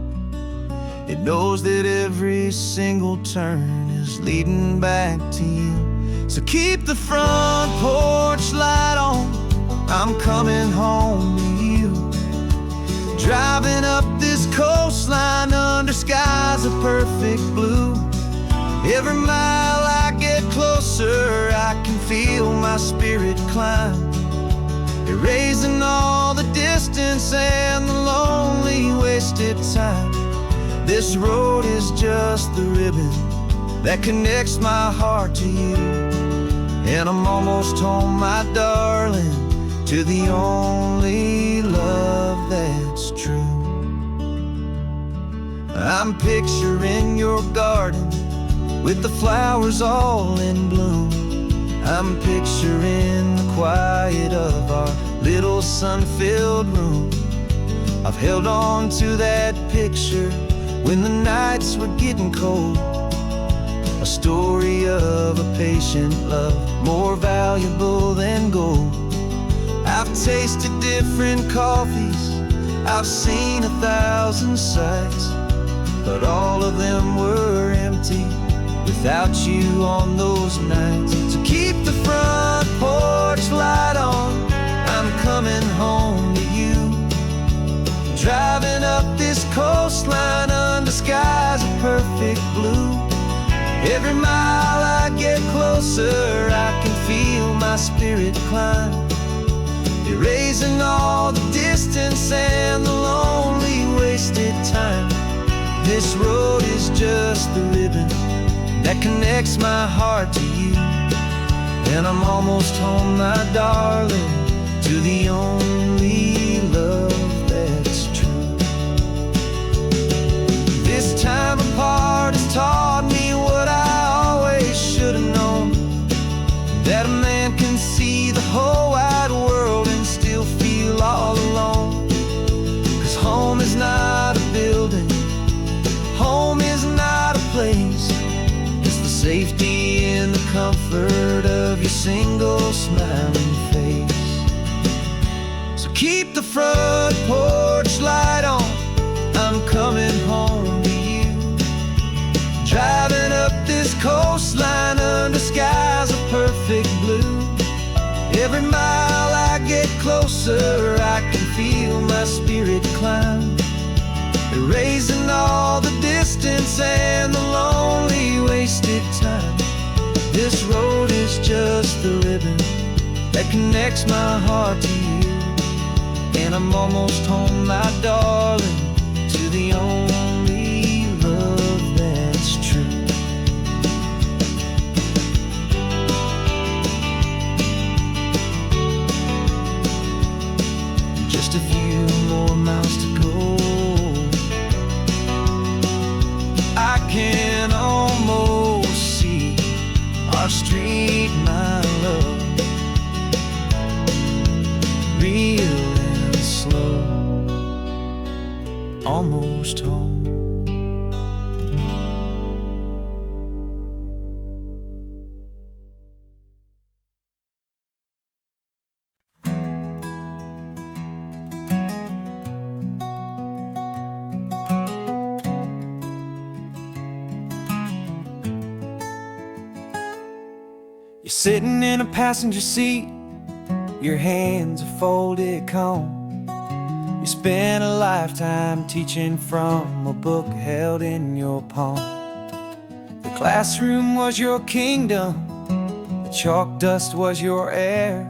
It knows that every single turn is leading back to you. So keep the front porch light on, I'm coming home to you. Driving up this coastline under skies of perfect blue. Every mile I get closer, I can feel my spirit climb, erasing all the distance and the lonely wasted time. This road is just the ribbon that connects my heart to you, and I'm almost home, my darling, to the only love that's true. I'm picturing your garden with the flowers all in bloom. I'm picturing the quiet of our little sun-filled room. I've held on to that picture when the nights were getting cold, a story of a patient love more valuable than gold. I've tasted different coffees, I've seen 1,000 sights, but all of them were empty without you on those nights. So keep the front porch light on, I'm coming home to you. Driving up this coastline under skies of perfect blue. Every mile spirit climb, erasing all the distance and the lonely wasted time. This road is just the ribbon that connects my heart to you, and I'm almost home, my darling, to the only love that's true. This time apart has taught me what I always should have known, that a man can see the whole wide world and still feel all alone. 'Cause home is not a building, home is not a place, it's the safety and the comfort of your single smiling face. So keep the front porch light on, I'm coming home to you. Driving up this coastline under skies of perfect blue. Every mile I get closer, I can feel my spirit climb, erasing all the distance and the lonely wasted time. This road is just the ribbon that connects my heart to you, and I'm almost home, my darling, to the only love that's true. Just a few more miles to go, I can almost see our street, my love, real and slow, almost home. You're sitting in a passenger seat, your hands are folded calm. You spent a lifetime teaching from a book held in your palm. The classroom was your kingdom, the chalk dust was your air.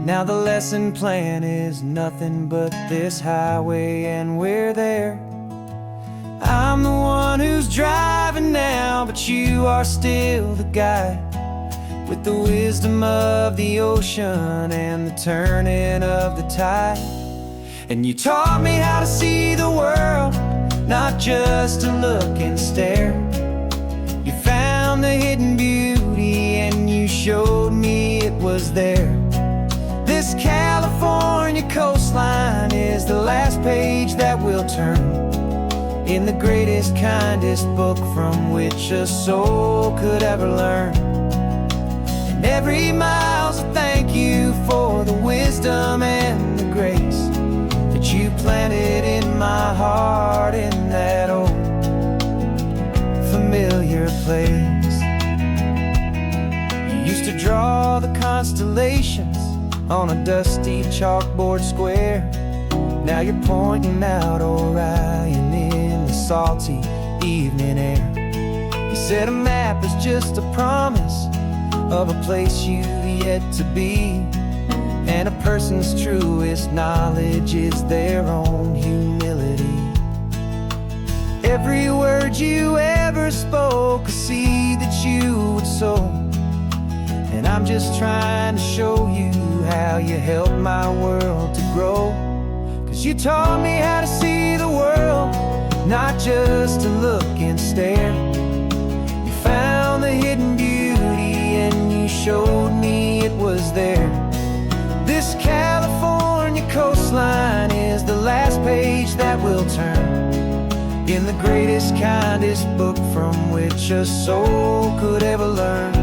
Now the lesson plan is nothing but this highway, and we're there. I'm the one who's driving now, but you are still the guide, with the wisdom of the ocean and the turning of the tide. And you taught me how to see the world, not just to look and stare. You found the hidden beauty and you showed me it was there. This California coastline is the last page that we'll turn in the greatest, kindest book from which a soul could ever learn. And every mile's a thank you for the wisdom and the grace that you planted in my heart in that old familiar place. You used to draw the constellations on a dusty chalkboard square. Now you're pointing out Orion in the salty evening air. You said a map is just a promise of a place you've yet to be, and a person's truest knowledge is their own humility. Every word you ever spoke, a seed that you would sow, and I'm just trying to show you how you helped my world to grow. 'Cause you taught me how to see the world, not just to look and stare. You found the hidden beauty and you showed me it was there. This California coastline is the last page that we'll turn in the greatest, kindest book from which a soul could ever learn.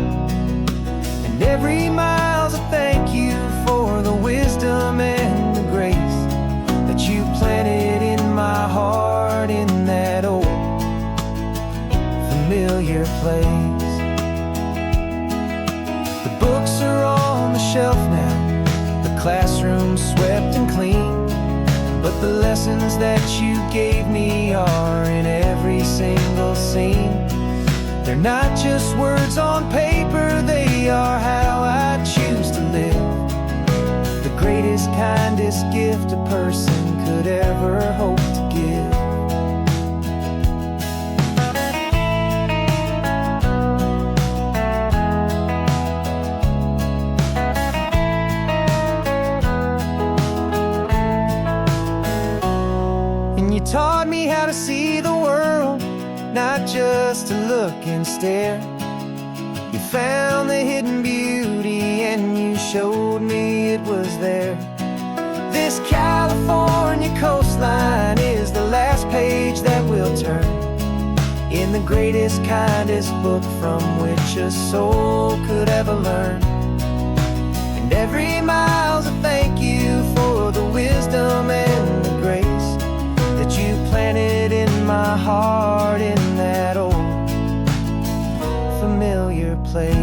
And every mile's a thank you for the wisdom and the grace that you planted in my heart in that old familiar place. The books are on the shelf now, the classroom swept and clean, but the lessons that you gave me are in every single scene. They're not just words on paper, they are how I choose to person could ever hope to give. And you taught me how to see the world, not just to look and stare. You found the hidden beauty and you showed me it was there. This California coastline is the last page that we'll turn in the greatest, kindest book from which a soul could ever learn. And every mile's a thank you for the wisdom and the grace that you planted in my heart in that old familiar place.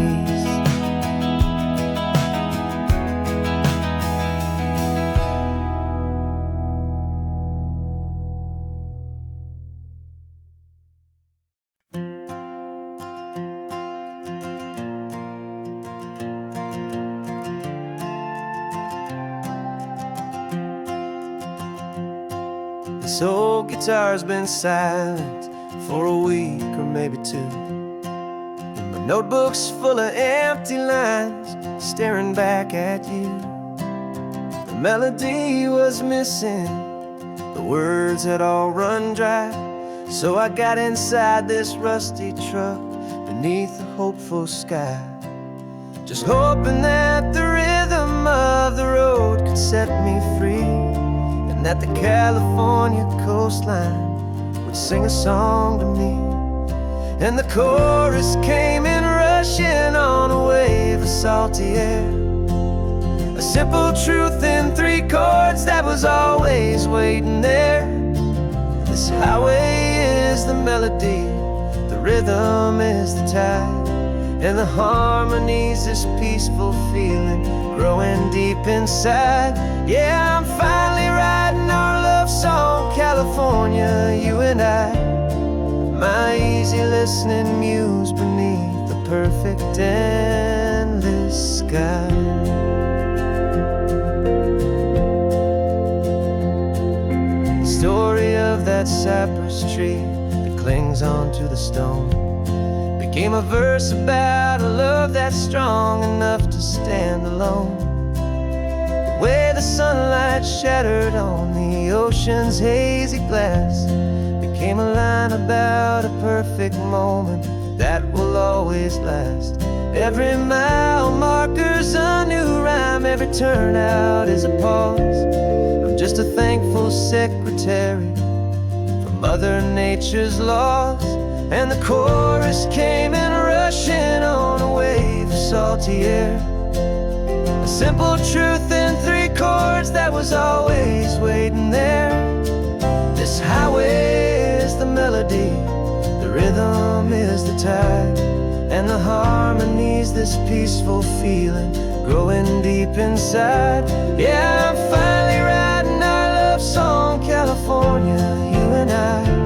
This old guitar's been silent for a week or maybe two, and my notebook's full of empty lines staring back at you. The melody was missing, the words had all run dry, so I got inside this rusty truck beneath a hopeful sky, just hoping that the rhythm of the road could set me free, and that the California coastline would sing a song to me. And the chorus came in rushing on a wave of salty air, a simple truth in 3 chords that was always waiting there. This highway is the melody, the rhythm is the tide, and the harmony's this peaceful feeling growing deep inside. Yeah, I'm finally writing our love song, California, you and I, my easy listening muse beneath the perfect endless sky. The story of that cypress tree that clings onto the stone became a verse about a love that's strong enough to stand alone. The way the sunlight shattered on the ocean's hazy glass became a line about a perfect moment that will always last. Every mile marker's a new rhyme, every turnout is a pause. I'm just a thankful secretary for Mother Nature's laws. And the chorus came in rushing on a wave of salty air, a simple truth in 3 chords that was always waiting there. This highway is the melody, the rhythm is the tide, and the harmony's this peaceful feeling growing deep inside. Yeah, I'm finally writing our love song, California, you and I,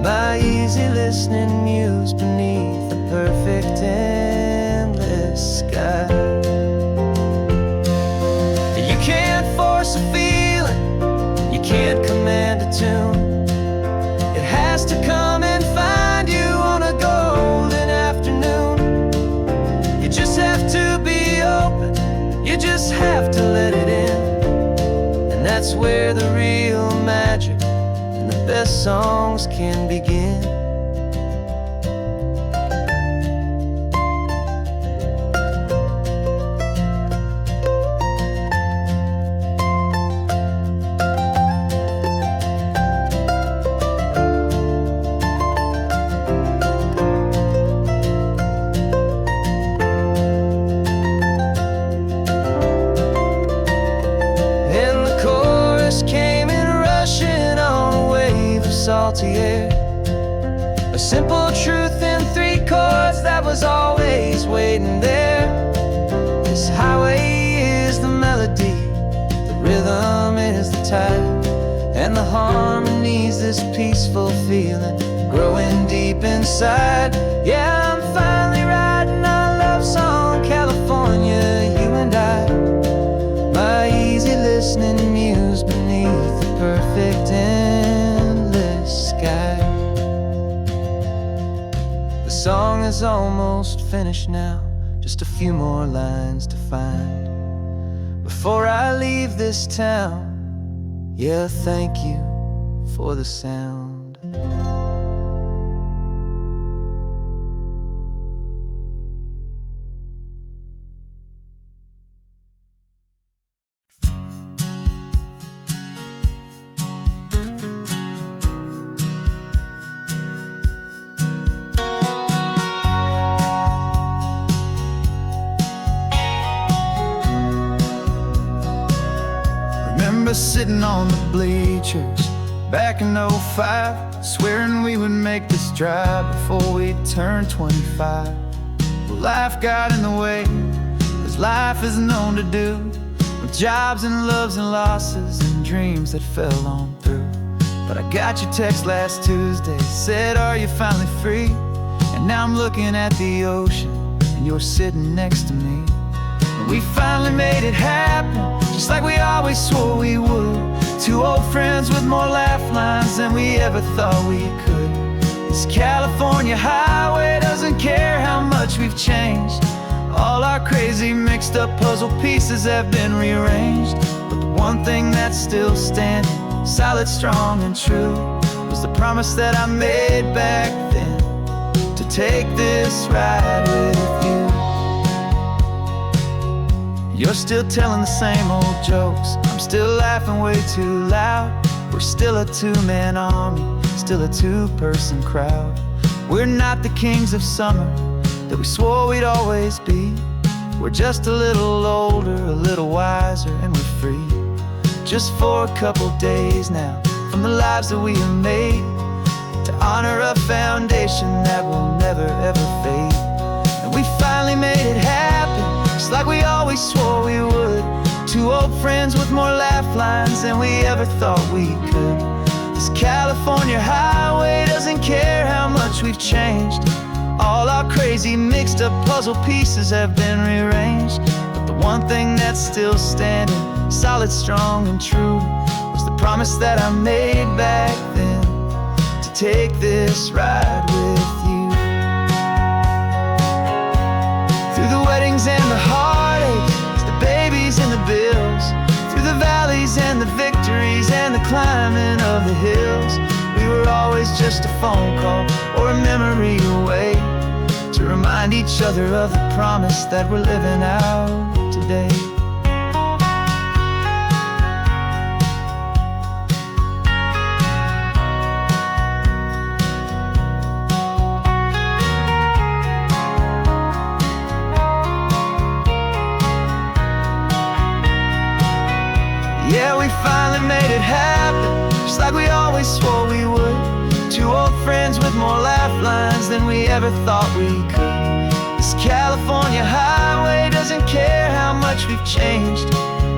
my easy listening muse beneath the perfect endless sky. You can't force a feeling, you can't command a tune. It has to come and find you on a golden afternoon. You just have to be open, you just have to let it in, and that's where the real magic and the best songs can begin. Salty air, a simple truth in 3 chords that was always waiting there. This highway is the melody, the rhythm is the tide, and the harmony's this peaceful feeling growing deep inside. Yeah, I'm finally writing our love song, California, you and I, my easy listening muse beneath The song is almost finished now, just a few more lines to find before I leave this town. Yeah, thank you for the sound. Remember sitting on the bleachers back in '05, swearing we would make this drive before we turned 25. Well, life got in the way, as life is known to do, with jobs and loves and losses and dreams that fell on through. But I got your text last Tuesday, said, are you finally free? And now I'm looking at the ocean, and you're sitting next to me. And we finally made it happen, just like we always swore we would. Two old friends with more laugh lines than we ever thought we could. This California highway doesn't care how much we've changed. All our crazy mixed up puzzle pieces have been rearranged. But the one thing that's still standing, solid, strong, and true, was the promise that I made back then, to take this ride with you. You're still telling the same old jokes, I'm still laughing way too loud. We're still a two-man army, still a two-person crowd. We're not the kings of summer that we swore we'd always be. We're just a little older, a little wiser, and we're free. Just for a couple days now, from the lives that we have made, to honor a foundation that will never ever fade. And we finally made it happen, just like we always swore we would. Two old friends with more laugh lines than we ever thought we could. This California highway doesn't care how much we've changed. All our crazy mixed up puzzle pieces have been rearranged. But the one thing that's still standing, solid, strong, and true, was the promise that I made back then, to take this ride with you. Through the weddings and the heartaches, the babies and the bills, through the valleys and the victories and the climbing of the hills, we were always just a phone call or a memory away, to remind each other of the promise that we're living out today. Yeah, we finally made it happen, just like we always swore we would. Two old friends with more laugh lines than we ever thought we could. This California highway doesn't care how much we've changed.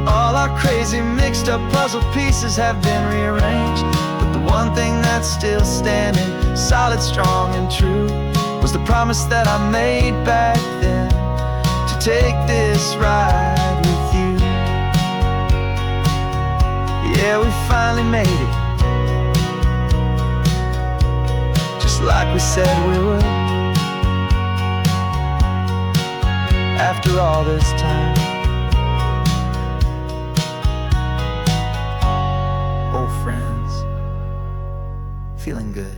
All our crazy mixed up puzzle pieces have been rearranged. But the one thing that's still standing, solid, strong, and true, was the promise that I made back then, to take this ride with you. Yeah, we finally made it, just like we said we would. After all this time, old friends, feeling good.